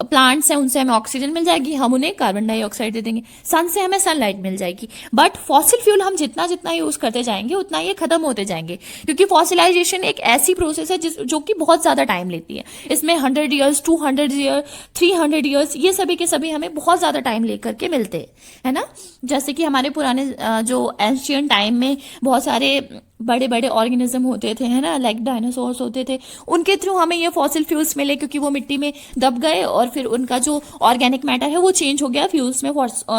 [SPEAKER 1] प्लांट्स हैं उनसे हमें ऑक्सीजन मिल जाएगी, हम उन्हें कार्बन डाइऑक्साइड दे देंगे। सन से हमें सनलाइट मिल जाएगी। बट फॉसिल फ्यूल हम जितना जितना यूज करते जाएंगे उतना ये खत्म होते जाएंगे, क्योंकि फॉसिलाइजेशन एक ऐसी प्रोसेस है जो कि बहुत ज्यादा टाइम लेती है। इसमें 100 ईयर्स, 200 ईयर, 300 ईयर्स, ये सभी के सभी हमें बहुत ज्यादा टाइम लेकर के मिलते हैं, है ना। जैसे कि हमारे पुराने जो एंशियंट टाइम में बहुत सारे बड़े बड़े ऑर्गेनिज्म होते थे, है ना, लाइक डायनासोर्स होते थे, उनके थ्रू हमें ये फॉसिल फ्यूल्स मिले, क्योंकि वो मिट्टी में दब गए और फिर उनका जो ऑर्गेनिक मैटर है वो चेंज हो गया, फ्यूल्स में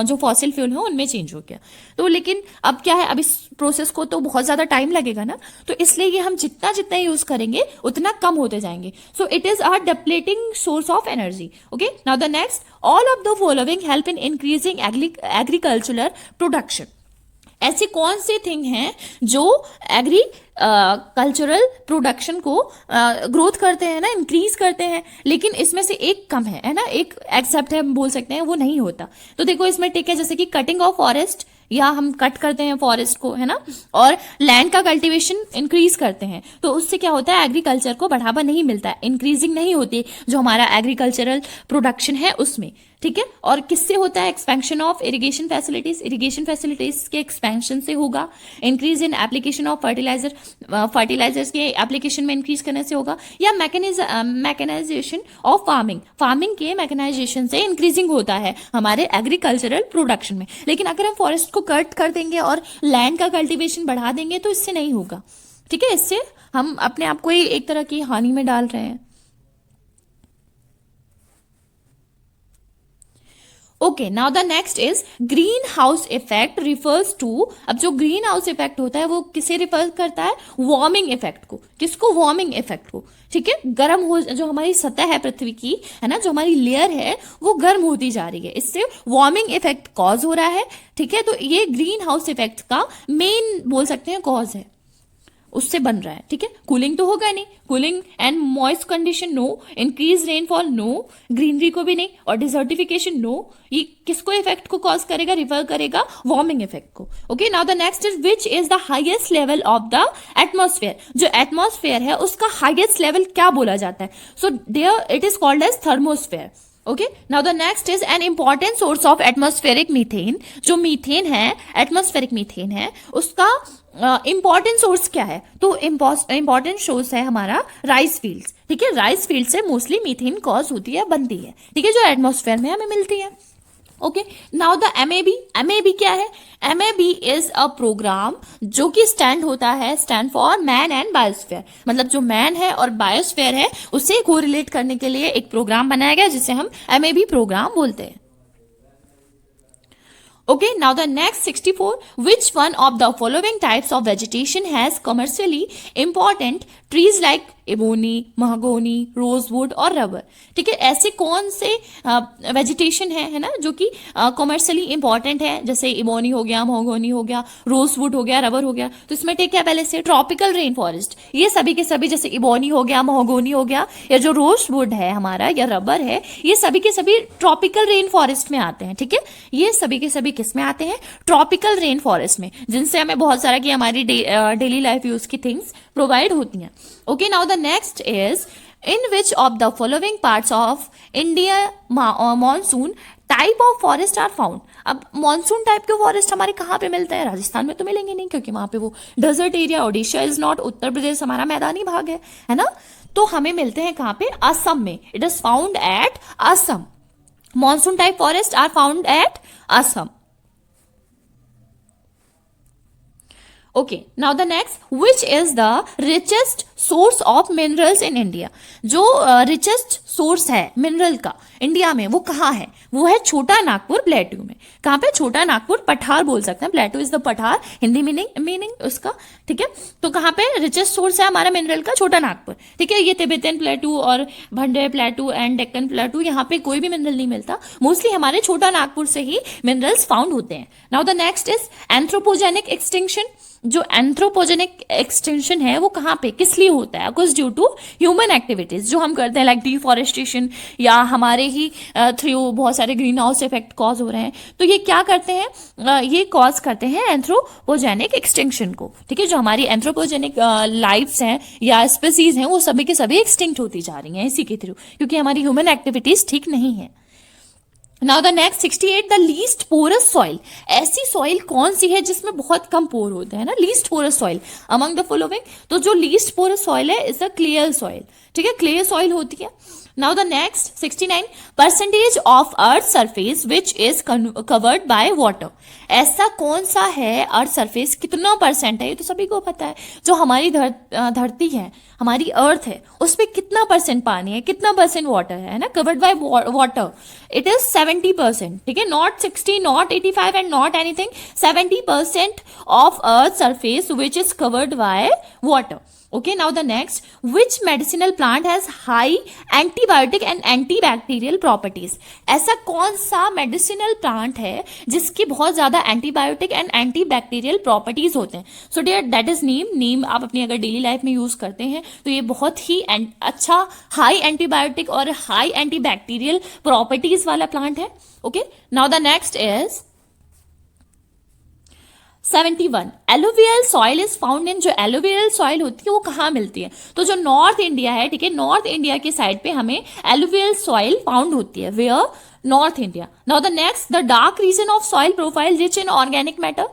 [SPEAKER 1] जो फॉसिल फ्यूल है उनमें चेंज हो गया। तो लेकिन अब क्या है, अब इस प्रोसेस को तो बहुत ज्यादा टाइम लगेगा ना, तो इसलिए ये हम जितना जितना यूज करेंगे उतना कम होते जाएंगे। So it is a depleting source of energy. Okay, now the next, all of the following help in increasing agricultural production. ऐसी कौन सी थिंग हैं जो कल्चरल प्रोडक्शन को ग्रोथ करते हैं ना, इंक्रीज करते हैं, लेकिन इसमें से एक कम है ना, एक एक्सेप्ट है, हम बोल सकते हैं वो नहीं होता। तो देखो इसमें टिक है, जैसे कि कटिंग ऑफ फॉरेस्ट, या हम कट करते हैं फॉरेस्ट को, है ना, और लैंड का कल्टीवेशन इंक्रीज करते हैं, तो उससे क्या होता है? एग्रीकल्चर को बढ़ावा नहीं मिलता है, इंक्रीजिंग नहीं होती जो हमारा एग्रीकल्चरल प्रोडक्शन है उसमें। ठीक है, और किससे होता है? Expansion of irrigation facilities, irrigation facilities के एक्सपेंशन से होगा। Increase in application of fertilizers के एप्लीकेशन में इंक्रीज करने से होगा, या मैकेनाइजेशन ऑफ फार्मिंग, फार्मिंग के मैकेनाइजेशन से इंक्रीजिंग होता है हमारे एग्रीकल्चरल प्रोडक्शन में। लेकिन अगर हम फॉरेस्ट को कट कर देंगे और लैंड का कल्टीवेशन बढ़ा देंगे तो इससे नहीं होगा। ठीक है, इससे हम अपने आप को ही एक तरह की हानि में डाल रहे हैं। Okay, now the next is green house effect refers to. अब जो ग्रीन हाउस इफेक्ट होता है वो किसे रिफर करता है? वार्मिंग इफेक्ट को। किसको? वार्मिंग इफेक्ट को। ठीक है, गर्म हो, जो हमारी सतह है पृथ्वी की, है ना, जो हमारी लेयर है वो गर्म होती जा रही है, इससे वार्मिंग इफेक्ट कॉज हो रहा है। ठीक है, तो ये ग्रीन हाउस इफेक्ट का मेन बोल सकते हैं कॉज है, उससे बन रहा है। ठीक है, कूलिंग तो होगा नहीं, cooling and moist condition no, increase rainfall no, greenery को भी नहीं, और डिजर्टिफिकेशन नो। ये किसको इफेक्ट को कॉज करेगा? रिफर करेगा वार्मिंग इफेक्ट को। Okay, now the next is which is the highest level of the atmosphere. जो एटमॉस्फेयर है उसका हाईएस्ट लेवल क्या बोला जाता है? So there it is called as thermosphere. Okay, now the next is an important source of atmospheric methane. जो methane है, atmospheric methane है, उसका इंपॉर्टेंट सोर्स क्या है? तो इंपॉर्टेंट सोर्स है हमारा राइस फील्ड्स। ठीक है, राइस फील्ड से मोस्टली मीथेन कॉज होती है, बनती है। ठीक है, जो एटमॉस्फेयर में हमें मिलती है। ओके, नाउ द एमएबी क्या है? एमएबी इज अ प्रोग्राम जो कि stand for man and biosphere. मतलब जो मैन है और बायोस्फेयर है उसे कोरिलेट करने के लिए एक प्रोग्राम बनाया गया जिसे हम एमएबी प्रोग्राम बोलते हैं। Okay, now the next 64. Which one of the following types of vegetation has commercially important trees like ebony, mahogany, rosewood और रबर? ठीक है, ऐसे कौन से वेजिटेशन है ना, जो कि कमर्शियली इंपॉर्टेंट है, जैसे इबोनी हो गया, mahogany हो गया, रोजवुड हो गया, रबर हो गया. तो इसमें टेक क्या पहले से ट्रॉपिकल रेन फॉरेस्ट. ये सभी के सभी, जैसे इबोनी हो गया, mahogany हो गया, या जो रोजवुड है हमारा या रबर है, ये सभी के सभी ट्रॉपिकल रेन फॉरेस्ट में आते हैं. ठीक है, ये सभी के सभी किस में आते हैं? ट्रॉपिकल रेन फॉरेस्ट में, जिनसे हमें बहुत सारा की हमारी डेली लाइफ यूज की थिंग्स प्रोवाइड होती हैं. Okay, now the next is in which of the following parts of India monsoon type of forest are found. अब मॉनसून टाइप के फॉरेस्ट हमारे कहाँ पे मिलते हैं? राजस्थान में तो मिलेंगे नहीं, क्योंकि वहां पे वो desert area, Odisha is not, Uttar Pradesh हमारा मैदानी भाग है ना. तो हमें मिलते हैं कहाँ पे? असम में. It is found at Assam. Monsoon type forest are found at Assam. Okay, now the next, which is the richest source of minerals in India? जो richest source है मिनरल का इंडिया में, वो कहाँ है? वो है छोटा नागपुर प्लेटू में. कहाँ पे? छोटा नागपुर, पठार बोल सकते हैं, प्लेटू इज द पठार, हिंदी मीनिंग उसका. ठीक है, तो कहाँ पे रिचेस्ट सोर्स है हमारा मिनरल का? छोटा नागपुर. ठीक है, ये तिब्बतन प्लेटू और भंडेर प्लेटू एंड डेक्कन प्लेटू, यहाँ पे कोई भी मिनरल नहीं मिलता. मोस्टली हमारे छोटा नागपुर से ही मिनरल्स फाउंड होते हैं. Now the next is anthropogenic extinction. जो एंथ्रोपोजेनिक एक्सटेंशन है वो कहाँ पे, किस लिए होता है? Because due to human activities जो हम करते हैं, लाइक डिफॉरेस्टेशन, या हमारे ही थ्रू बहुत सारे ग्रीन हाउस इफेक्ट कॉज हो रहे हैं. तो ये क्या करते हैं? ये कॉज करते हैं एंथ्रोपोजेनिक एक्सटिंक्शन को. ठीक है, जो हमारी एंथ्रोपोजेनिक लाइफ्स हैं या स्पीसीज हैं, वो सभी के सभी एक्सटिंक्ट होती जा रही हैं इसी के थ्रू, क्योंकि हमारी ह्यूमन एक्टिविटीज ठीक नहीं है. Now the next 68, the least porous soil. ऐसी सॉइल कौन सी है जिसमें बहुत कम पोर होते हैं ना? Least porous soil among the following. तो जो लीस्ट पोरस सॉइल है इज द क्लियर सॉइल. ठीक है, क्लियर सॉइल होती है. Now the next 69, percentage of earth surface which is covered by water. ऐसा कौन सा है अर्थ सरफेस, कितना परसेंट है? ये तो सभी को पता है. जो हमारी धरती है, हमारी अर्थ है, उसमें कितना परसेंट पानी है, कितना परसेंट वाटर है ना? Covered by water. It is 70%. ठीक है, not 60, not 85 and not anything. 70% of earth surface which is covered by water. Okay, now the next, which medicinal plant has high antibiotic and antibacterial properties? ऐसा कौन सा medicinal plant है जिसकी बहुत ज्यादा antibiotic and antibacterial properties होते हैं? So dear, that is नीम आप अपनी अगर डेली लाइफ में यूज करते हैं तो ये बहुत ही अच्छा हाई एंटीबायोटिक और हाई एंटीबैक्टीरियल प्रॉपर्टीज वाला प्लांट है. Okay, now the next is 71, alluvial soil is found in. जो एलोवियल सॉइल होती है वो कहाँ मिलती है? तो जो नॉर्थ इंडिया है, ठीक है, नॉर्थ इंडिया के साइड पे हमें एलोवियल सॉइल फाउंड होती है. Where? North India. Now the next, the dark region of soil profile rich in organic matter.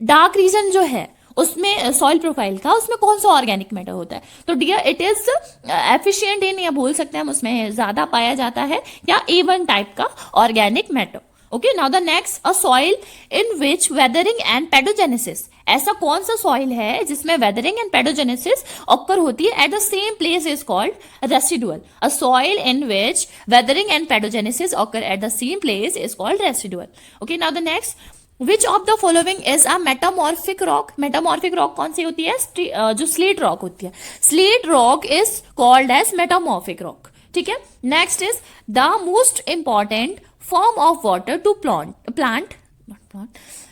[SPEAKER 1] Dark region जो है उसमें सॉइल प्रोफाइल का, उसमें कौन सा ऑर्गेनिक मैटर होता है? तो dear, it is efficient in, या बोल सकते हैं हम उसमें ज्यादा पाया जाता है, या A1 टाइप का organic matter. Okay, now the next, a soil in which weathering and pedogenesis. ऐसा कौन सा सॉइल है जिसमें weathering and pedogenesis occur होती है at the same place is called residual. A soil in which weathering and pedogenesis occur at the same place is called residual. Okay, now the next, which of the following is a metamorphic rock? Metamorphic rock कौन सी होती है? जो slate rock होती है. Slate rock is called as metamorphic rock. ठीक है, next is the most important form of water to plant.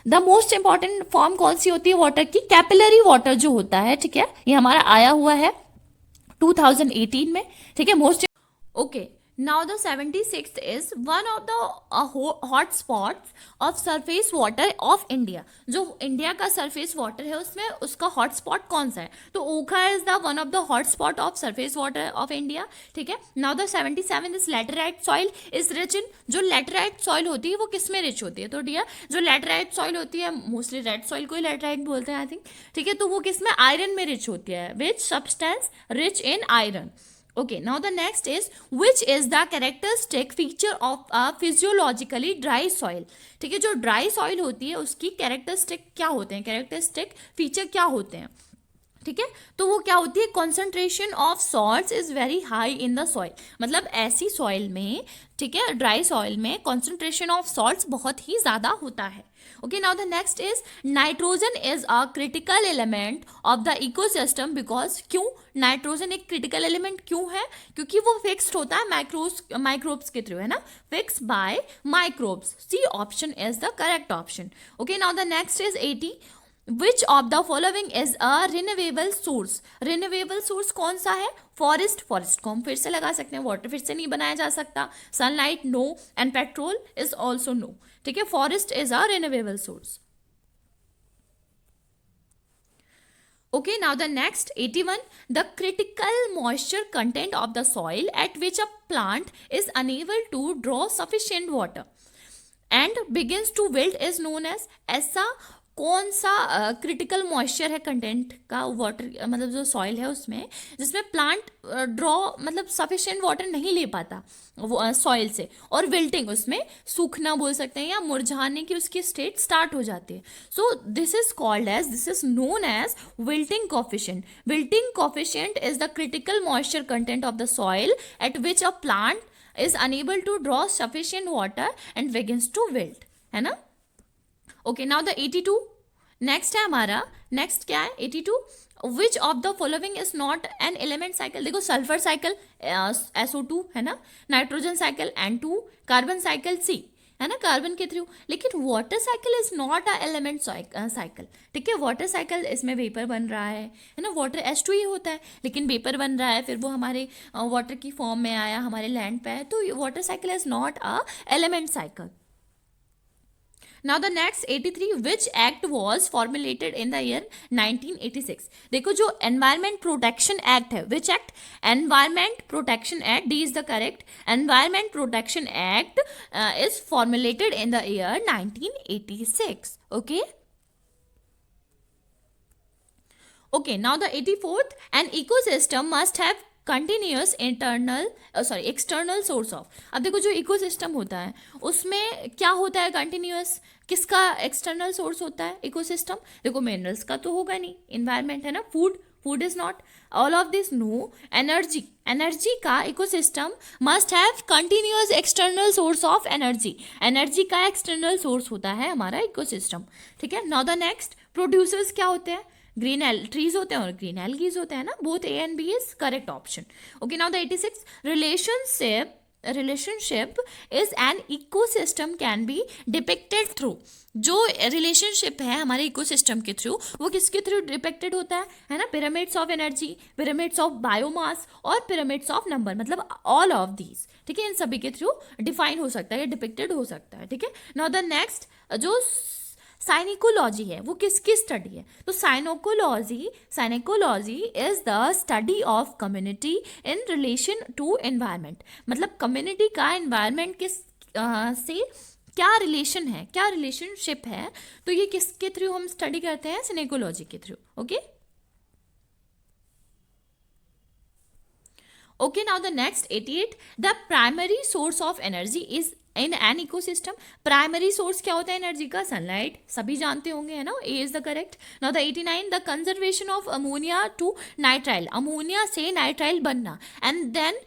[SPEAKER 1] The most important form कौन सी होती है वाटर की? कैपिलरी वाटर जो होता है. ठीक है, ये हमारा आया हुआ है 2018 में. ठीक है, most. Okay, now the 76th is one of the hot spots of surface water of India. जो इंडिया का surface water है उसमें उसका hot spot कौन सा है? तो ओखा is the one of the hot spot of surface water of India. ठीक है, now the 77 is laterite soil is rich in. जो laterite soil होती है वो किस में rich होती है? तो डियर, जो laterite soil होती है, मोस्टली रेड soil को ही laterite बोलते हैं आई थिंक. ठीक है, तो वो किस में? आयरन में rich होती है. which substance rich in iron? Okay, now the next is, which is the characteristic feature of a physiologically dry soil? ठीक है, जो ड्राई सॉइल होती है उसकी कैरेक्टरिस्टिक क्या होते हैं? कैरेक्टरिस्टिक फीचर क्या होते हैं? ठीक है, तो वो क्या होती है, concentration of salts is very high in the soil, मतलब ऐसी सॉइल में, ठीक है, ड्राई सॉइल में कॉन्सेंट्रेशन ऑफ सॉल्ट्स बहुत ही ज्यादा होता है. Okay, now the next is nitrogen is a critical element of the ecosystem because, क्यों नाइट्रोजन एक क्रिटिकल एलिमेंट क्यों है, क्योंकि वो फिक्स्ड होता है माइक्रोब्स के थ्रू, है ना, fix by microbes. C option is the correct option. Okay, now the next is 80. Which of the following is a renewable source. Renewable source कौन सा है, फॉरेस्ट को हम फिर से लगा सकते हैं, वाटर फिर से नहीं बनाया जा सकता, sunlight no, and petrol is also no. ठीक है, forest is a renewable source. Okay, now the next 81, the critical moisture content of the soil at which a plant is unable to draw sufficient water and begins to wilt is known as. ऐसा कौन सा critical moisture है content का water, मतलब जो soil है उसमें, जिसमें प्लांट ड्रॉ मतलब सफिशिएंट वाटर नहीं ले पाता सॉइल से, और विल्टिंग, उसमें सूखना बोल सकते हैं या मुरझाने की उसकी स्टेट स्टार्ट हो जाती है. So this is known as wilting coefficient. Wilting coefficient is the critical moisture content of the soil at which a plant is unable to draw sufficient water and begins to wilt, है ना. Okay, now the 82. Next है हमारा, next क्या है 82. विच of the following is not an element cycle. देखो, sulphur cycle SO2 है ना, nitrogen cycle N2, carbon cycle C, है ना, कार्बन के थ्रू. लेकिन water cycle is not a element cycle. ठीक है, वाटर साइकिल इसमें वेपर बन रहा है ना, वाटर H2 ही होता है, लेकिन वेपर बन रहा है, फिर वो हमारे वाटर की फॉर्म में आया, हमारे लैंड पे है, तो water cycle is not a element cycle. Now the next 83, which act was formulated in the year 1986. देखो, जो Environment Protection Act है, which act? Environment Protection Act, D is the correct. Environment Protection Act is formulated in the year 1986. Okay. Okay, now the 84th, an ecosystem must have continuous external source of. अब देखो, जो ecosystem होता है उसमें क्या होता है, continuous, किसका एक्सटर्नल सोर्स होता है इकोसिस्टम. देखो, मिनरल्स का तो होगा नहीं, इन्वायरमेंट है ना, food is not, all of this no. Energy का ecosystem must have continuous external source of energy का एक्सटर्नल सोर्स होता है हमारा इकोसिस्टम. ठीक है, नाउ द नेक्स्ट, प्रोड्यूसर्स क्या होते हैं, ग्रीन ट्रीज होते हैं और ग्रीन एल्गीज होते हैं ना, both A and B is correct option. Okay, now the 86, relationship is an ecosystem can be depicted through. जो रिलेशनशिप है हमारे इकोसिस्टम के थ्रू, वो किसके थ्रू डिपिक्टेड होता है ना, pyramids of energy, pyramids of biomass और पिरामिड्स ऑफ नंबर, मतलब ऑल ऑफ दीज. ठीक है, इन सभी के थ्रू डिफाइन हो सकता है, डिपिक्टेड हो सकता है. ठीक है, नाउ द नेक्स्ट, जो साइनिकोलॉजी है वो किसकी स्टडी है, तो synecology is the study of community in relation to environment. मतलब कम्युनिटी का एनवायरनमेंट से क्या रिलेशन है, क्या रिलेशनशिप है, तो ये किसके थ्रू हम स्टडी करते हैं, साइनिकोलॉजी के through. Okay, now the next 88, the primary source of energy is in an ecosystem. Primary source क्या होता है एनर्जी का, सनलाइट, सभी जानते होंगे, है ना, A is the correct. Now the 89, the conservation of ammonia to nitrile. Ammonia से नाइट्राइल बनना एंड देन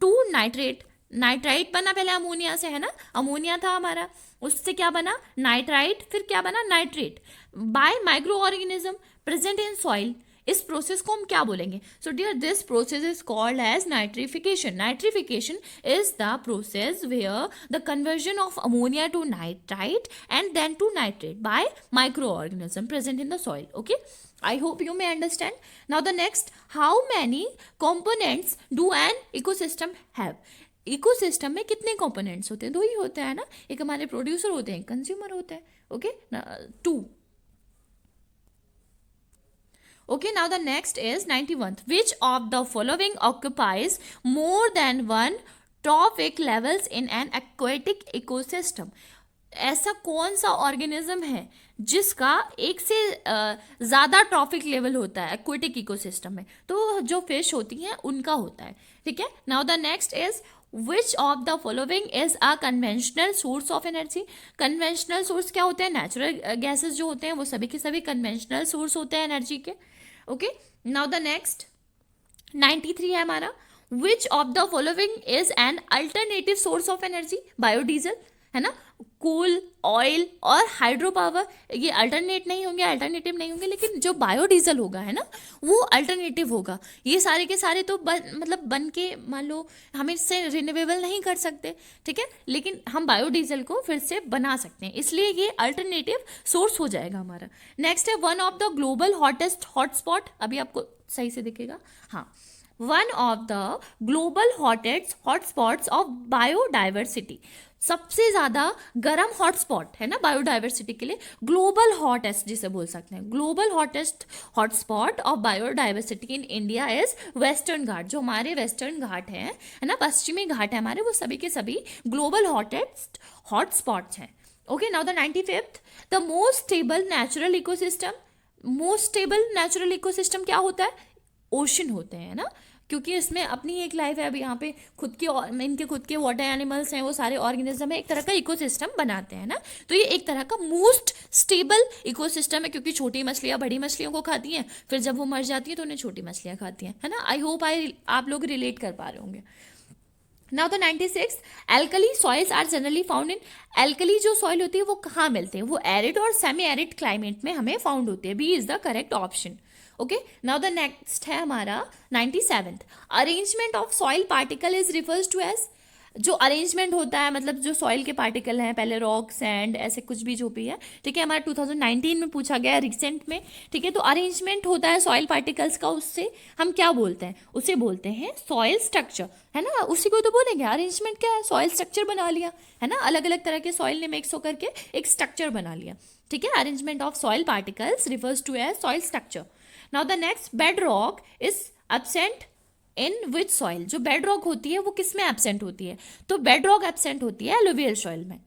[SPEAKER 1] टू नाइट्राइट बना, पहले अमोनिया से, है ना, अमोनिया था हमारा, उससे क्या बना, नाइट्राइट, फिर क्या बना, nitrate, by micro organism present in soil. इस प्रोसेस को हम क्या बोलेंगे, so dear this process is called as nitrification. Nitrification is the process where the conversion of ammonia to nitrite and then to nitrate by micro organism present in the soil. Okay, I hope you may understand. Now the next, how many components do an ecosystem have? Ecosystem में कितने components होते हैं, 2 ही होते हैं ना, एक हमारे producer होते हैं, कंज्यूमर होते हैं. Okay, 2. Okay, now the next is 91th. Which of the following occupies more than one trophic levels in an aquatic ecosystem? ऐसा कौन सा ऑर्गेनिज्म है जिसका एक से ज़्यादा ट्रॉफिक लेवल होता है एक्वेटिक इकोसिस्टम में, तो जो फिश होती हैं उनका होता है. ठीक है, now the next is which of the following is a conventional source of energy. Conventional source क्या होते हैं, नेचुरल गैसेस जो होते हैं वो सभी के सभी कन्वेंशनल सोर्स होते हैं एनर्जी के. ओके, नाउ द नेक्स्ट 93 है हमारा, विच of the following is an alternative source of energy? Biodiesel है ना, कोल, ऑयल और हाइड्रो पावर, ये अल्टरनेट नहीं होंगे, अल्टरनेटिव नहीं होंगे, लेकिन जो बायोडीजल होगा है ना वो अल्टरनेटिव होगा। ये सारे के सारे तो मतलब बन के मान लो हम इससे रिन्यूएबल नहीं कर सकते, ठीक है, लेकिन हम बायोडीजल को फिर से बना सकते हैं, इसलिए ये अल्टरनेटिव सोर्स हो जाएगा हमारा। नेक्स्ट है one of the global hottest hotspot, अभी आपको सही से दिखेगा, हाँ, one of the global hottest hotspots of biodiversity, सबसे ज्यादा गर्म हॉटस्पॉट है ना बायोडाइवर्सिटी के लिए, ग्लोबल हॉटेस्ट जिसे बोल सकते हैं, global hottest hotspot of biodiversity in India is western ghat, जो हमारे वेस्टर्न घाट है ना, पश्चिमी घाट है हमारे, वो सभी के सभी ग्लोबल हॉटेस्ट हॉटस्पॉट्स हैं। Okay, now the 95th, the most stable natural ecosystem, most stable natural ecosystem क्या होता है? ओशन होते हैं ना, क्योंकि इसमें अपनी एक लाइफ है, अभी यहाँ पे इनके खुद के वाटर एनिमल्स हैं, वो सारे ऑर्गेनिज्म है, एक तरह का इकोसिस्टम बनाते हैं ना, तो ये एक तरह का मोस्ट स्टेबल इकोसिस्टम है, क्योंकि छोटी मछलियाँ बड़ी मछलियों को खाती हैं, फिर जब वो मर जाती हैं तो उन्हें छोटी मछलियाँ खाती हैं, है ना। आई होप आप लोग रिलेट कर पा रहे होंगे। Now the 96, alkali soils are generally found in, alkali जो सॉइल होती है वो कहाँ मिलते हैं? वो एरिड और सेमी एरिड क्लाइमेट में हमें फाउंड होते हैं, B is the correct option. Okay, now the next है हमारा 97th, arrangement of soil particle is refers to as, जो अरेंजमेंट होता है मतलब जो सॉइल के पार्टिकल हैं, पहले रॉक, सैंड, ऐसे कुछ भी जो भी है, ठीक है, हमारा 2019 में पूछा गया है रिसेंट में, ठीक है, तो अरेंजमेंट होता है सॉइल पार्टिकल्स का, उससे हम क्या बोलते हैं? उसे बोलते हैं सॉइल स्ट्रक्चर, है ना, उसी को तो बोलेंगे। अरेंजमेंट क्या है? सॉइल स्ट्रक्चर बना लिया, है ना, अलग अलग तरह के सॉइल ने मिक्स होकर के एक स्ट्रक्चर बना लिया, ठीक है। Arrangement of soil particles refers to as soil structure. Now the next, bed rock is absent in which soil, जो बेड रॉक होती है वो किस में एब्सेंट होती है? तो बेड रॉक एब्सेंट होती है एलुवियल सॉइल में,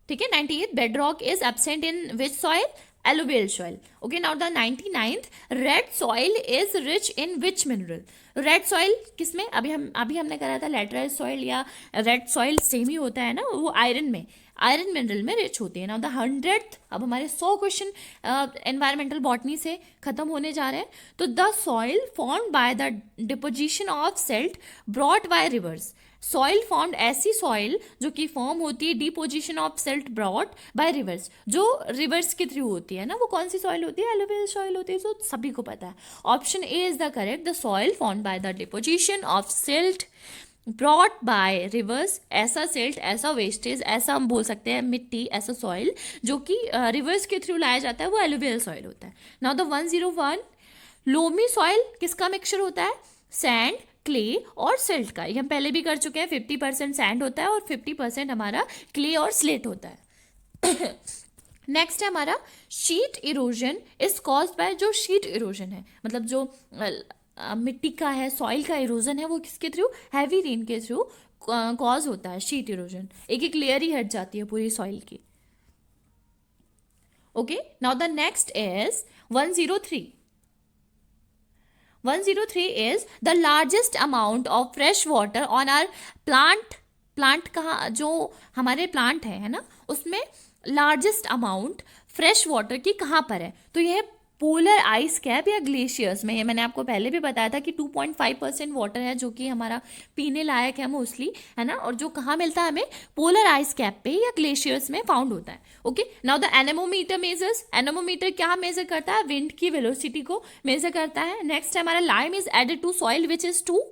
[SPEAKER 1] ठीक है। 98, bed rock is absent in which soil? Alluvial soil. Okay, now the 99th, red soil is rich in which mineral? Red soil किसमें? अभी हमने करा था लैटराइट सॉइल या रेड सॉइल सेम ही होता है ना, वो आयरन में, आयरन मिनरल में रिच होती है। नाउ द 100th, अब हमारे 100 क्वेश्चन एनवायरमेंटल बॉटनी से खत्म होने जा रहे हैं। तो the soil formed by the deposition of silt brought by reverse, soil formed ऐसी सॉइल जो कि फॉर्म होती है deposition of silt brought by reverse, जो रिवर्स के थ्रू होती है ना, वो कौन सी सॉइल होती है? एलुवियल सॉइल होती है, जो सभी को पता है। Option A is the correct, the soil formed by the deposition of silt brought by reverse, ऐसा सिल्ट, ऐसा वेस्टेज, ऐसा हम बोल सकते हैं मिट्टी, ऐसा सॉइल जो कि रिवर्स के थ्रू लाया जाता है, वो एलुवियल सॉइल होता है। नाउ द 101, लोमी सॉइल किसका मिक्सचर होता है? सैंड, क्ले और सिल्ट का। ये हम पहले भी कर चुके हैं, 50% सैंड होता है और 50% हमारा क्ले और स्लेट होता है। नेक्स्ट है हमारा sheet erosion is caused by, जो शीट इरोजन है मतलब जो मिट्टी का है, सॉइल का इरोजन है, वो किसके थ्रू? हैवी रेन के थ्रू कॉज होता है शीट इरोजन, एक लेयर ही हट जाती है पूरी सॉइल की। Okay, now the next is 103, 103 is the largest amount of fresh water on our plant कहाँ, जो हमारे प्लांट है ना, उसमें लार्जेस्ट अमाउंट फ्रेश वाटर की कहाँ पर है? तो यह पोलर आइस कैप या ग्लेशियर्स में। ये मैंने आपको पहले भी बताया था कि 2.5% वाटर है जो कि हमारा पीने लायक है मोस्टली, है ना, और जो कहाँ मिलता है हमें? पोलर आइस कैप पे या ग्लेशियर्स में फाउंड होता है। Okay, now the anemometer measures, anemometer क्या मेजर करता है? विंड की वेलोसिटी को मेजर करता है। नेक्स्ट है हमारा lime is added to soil which is to,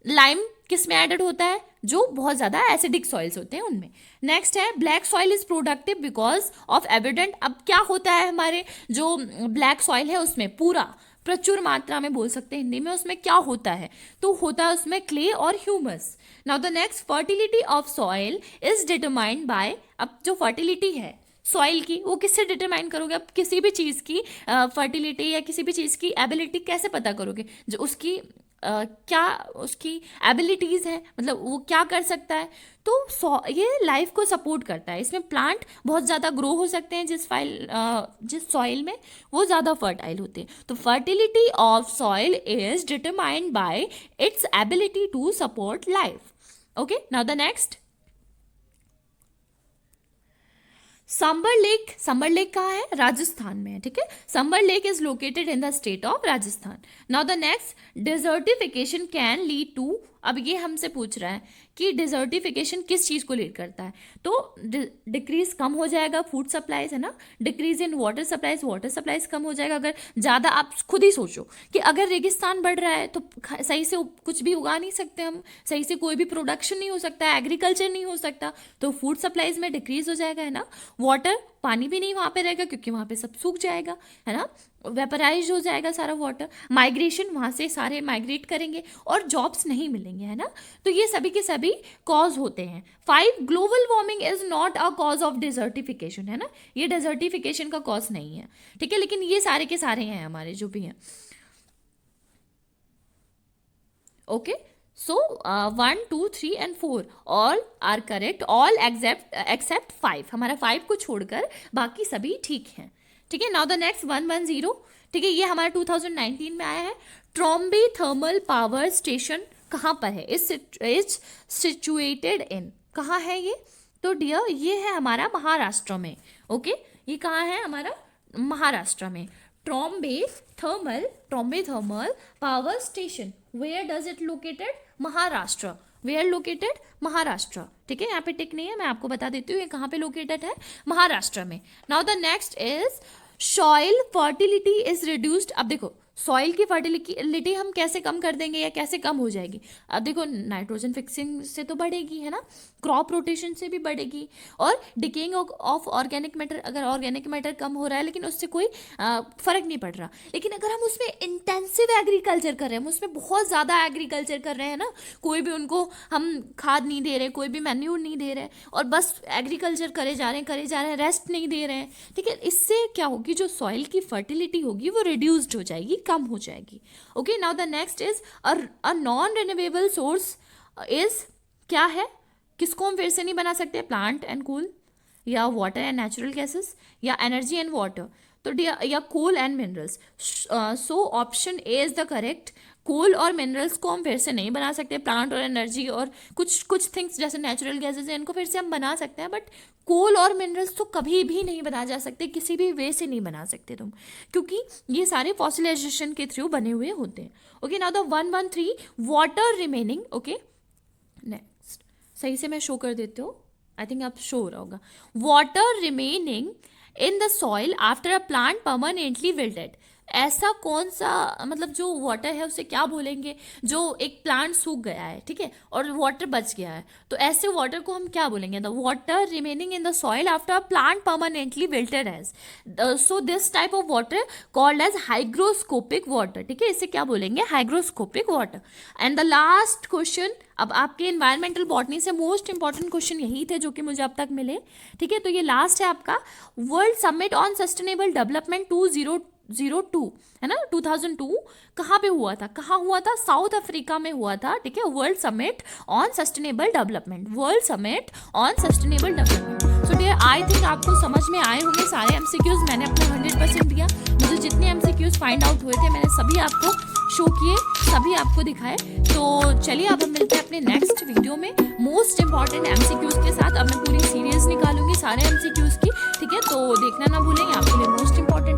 [SPEAKER 1] lime किस में एडेड होता है? जो बहुत ज्यादा एसिडिक सॉइल्स होते हैं उनमें। नेक्स्ट है black soil is productive because of abundant, अब क्या होता है हमारे जो ब्लैक सॉइल है उसमें पूरा प्रचुर मात्रा में बोल सकते हैं हिंदी में, उसमें क्या होता है? तो होता है उसमें क्ले और humus. Now the next, fertility of soil is determined bye, अब जो फर्टिलिटी है सॉइल की वो किससे डिटरमाइन करोगे? अब किसी भी चीज़ की फर्टिलिटी या किसी भी चीज़ की एबिलिटी कैसे पता करोगे? जो उसकी क्या उसकी एबिलिटीज़ है, मतलब वो क्या कर सकता है, तो ये लाइफ को सपोर्ट करता है। इसमें प्लांट बहुत ज़्यादा ग्रो हो सकते हैं जिस सॉइल में वो ज़्यादा फर्टाइल होते हैं। तो fertility of soil is determined by its ability to support life. Okay, now the next, Sambhar lake कहाँ है? राजस्थान में है, ठीक है। Sambhar lake is located in the state of Rajasthan. Now the next, desertification can lead to, अब ये हमसे पूछ रहा है कि डिजर्टिफिकेशन किस चीज को लीड करता है, तो डिक्रीज कम हो जाएगा फूड सप्लाईज, है ना, डिक्रीज इन वाटर सप्लाईज कम हो जाएगा। अगर ज्यादा, आप खुद ही सोचो कि अगर रेगिस्तान बढ़ रहा है तो सही से कुछ भी उगा नहीं सकते हम, सही से कोई भी प्रोडक्शन नहीं हो सकता, एग्रीकल्चर नहीं हो सकता, तो फूड सप्लाईज में डिक्रीज हो जाएगा, है ना। वाटर, पानी भी नहीं वहां पे रहेगा क्योंकि वहां पे सब सूख जाएगा, है ना, वेपराइज हो जाएगा सारा वाटर। माइग्रेशन, वहां से सारे माइग्रेट करेंगे और जॉब्स नहीं मिलेंगे, है ना। तो ये सभी के सभी कॉज होते हैं। 5, global warming is not a cause of desertification, है ना, ये डिजर्टिफिकेशन का कॉज नहीं है, ठीक है, लेकिन ये सारे के सारे हैं हमारे जो भी हैं। Okay, so 1, 2, 3 and 4 all are correct, all except 5, हमारा 5 को छोड़कर बाकी सभी ठीक हैं, ठीक है। नाउ द नेक्स्ट 110, ठीक है, ये हमारा 2019 में आया है। ट्रॉम्बे थर्मल पावर स्टेशन कहाँ पर है? इज सिचुएटेड इन, कहाँ है ये? तो डियर ये है हमारा महाराष्ट्र में, ओके, ये कहाँ है? हमारा महाराष्ट्र में। Trombay thermal power station, where does it located? Maharashtra. Where located? Maharashtra, ठीक है, यहाँ पे टिक नहीं है, मैं आपको बता देती हूँ ये कहाँ पे लोकेटेड है, महाराष्ट्र में। Now the next is soil fertility is reduced. अब देखो सॉइल की फर्टिलिटी हम कैसे कम कर देंगे या कैसे कम हो जाएगी? अब देखो नाइट्रोजन फिक्सिंग से तो बढ़ेगी, है ना, क्रॉप रोटेशन से भी बढ़ेगी, और डिकेइंग ऑफ ऑर्गेनिक मैटर, अगर ऑर्गेनिक मैटर कम हो रहा है लेकिन उससे कोई फर्क नहीं पड़ रहा। लेकिन अगर हम उसमें इंटेंसिव एग्रीकल्चर कर रहे हैं, हम उसमें बहुत ज़्यादा एग्रीकल्चर कर रहे हैं ना, कोई भी उनको हम खाद नहीं दे रहे, कोई भी मैन्यूर नहीं दे रहे, और बस एग्रीकल्चर करे जा रहे हैं, रेस्ट नहीं दे रहे हैं, ठीक है, इससे क्या होगी? जो सॉइल की फर्टिलिटी होगी वो रिड्यूस्ड हो जाएगी, कम हो जाएगी। Okay, now the next is a non renewable source is, क्या है? किसको हम फिर से नहीं बना सकते? प्लांट एंड कूल, या वाटर एंड नेचुरल गैसेस, या एनर्जी एंड वाटर, तो या coal and minerals. So option A is the correct. Coal और मिनरल्स को हम फिर से नहीं बना सकते, प्लांट और एनर्जी और कुछ थिंग्स जैसे नेचुरल गैसेस हैं इनको फिर से हम बना सकते हैं, बट कोल और मिनरल्स तो कभी भी नहीं बना जा सकते, किसी भी वे से नहीं बना सकते तुम, क्योंकि ये सारे फॉसिलाइजेशन के थ्रू बने हुए होते हैं। Okay, now the 113, water remaining, okay, next सही से मैं शो कर देती हूँ, आई थिंक आप शो हो रहा होगा। Water remaining in the soil after a plant permanently wilted, ऐसा कौन सा, मतलब जो वाटर है उसे क्या बोलेंगे? जो एक प्लांट सूख गया है, ठीक है, और वाटर बच गया है, तो ऐसे वाटर को हम क्या बोलेंगे? The water remaining in the soil after a plant permanently wilted as, so this type of water called as hygroscopic water, ठीक है, इसे क्या बोलेंगे? Hygroscopic water. And the last question, अब आपके इन्वायरमेंटल बॉटनी से मोस्ट इंपॉर्टेंट क्वेश्चन यही थे जो कि मुझे अब तक मिले, ठीक है, तो ये लास्ट है आपका। World summit on sustainable development 2002, है ना, 2002 कहाँ पे हुआ था? कहाँ हुआ था? साउथ अफ्रीका में हुआ था, ठीक है, world summit on sustainable development, world summit on sustainable development. So dear, I think आपको समझ में आए होंगे सारे एमसीक्यूज, मैंने अपना 100% दिया, मुझे जितने एमसीक्यूज फाइंड आउट हुए थे मैंने सभी आपको शो किए, सभी आपको दिखाए। तो चलिए अब हम मिलते हैं अपने नेक्स्ट वीडियो में मोस्ट इंपॉर्टेंट एमसीक्यूज के साथ। अब मैं पूरी सीरीज निकालूंगी सारे एमसीक्यूज की, ठीक है, तो देखना ना भूलें, आपके लिए मोस्ट इंपॉर्टेंट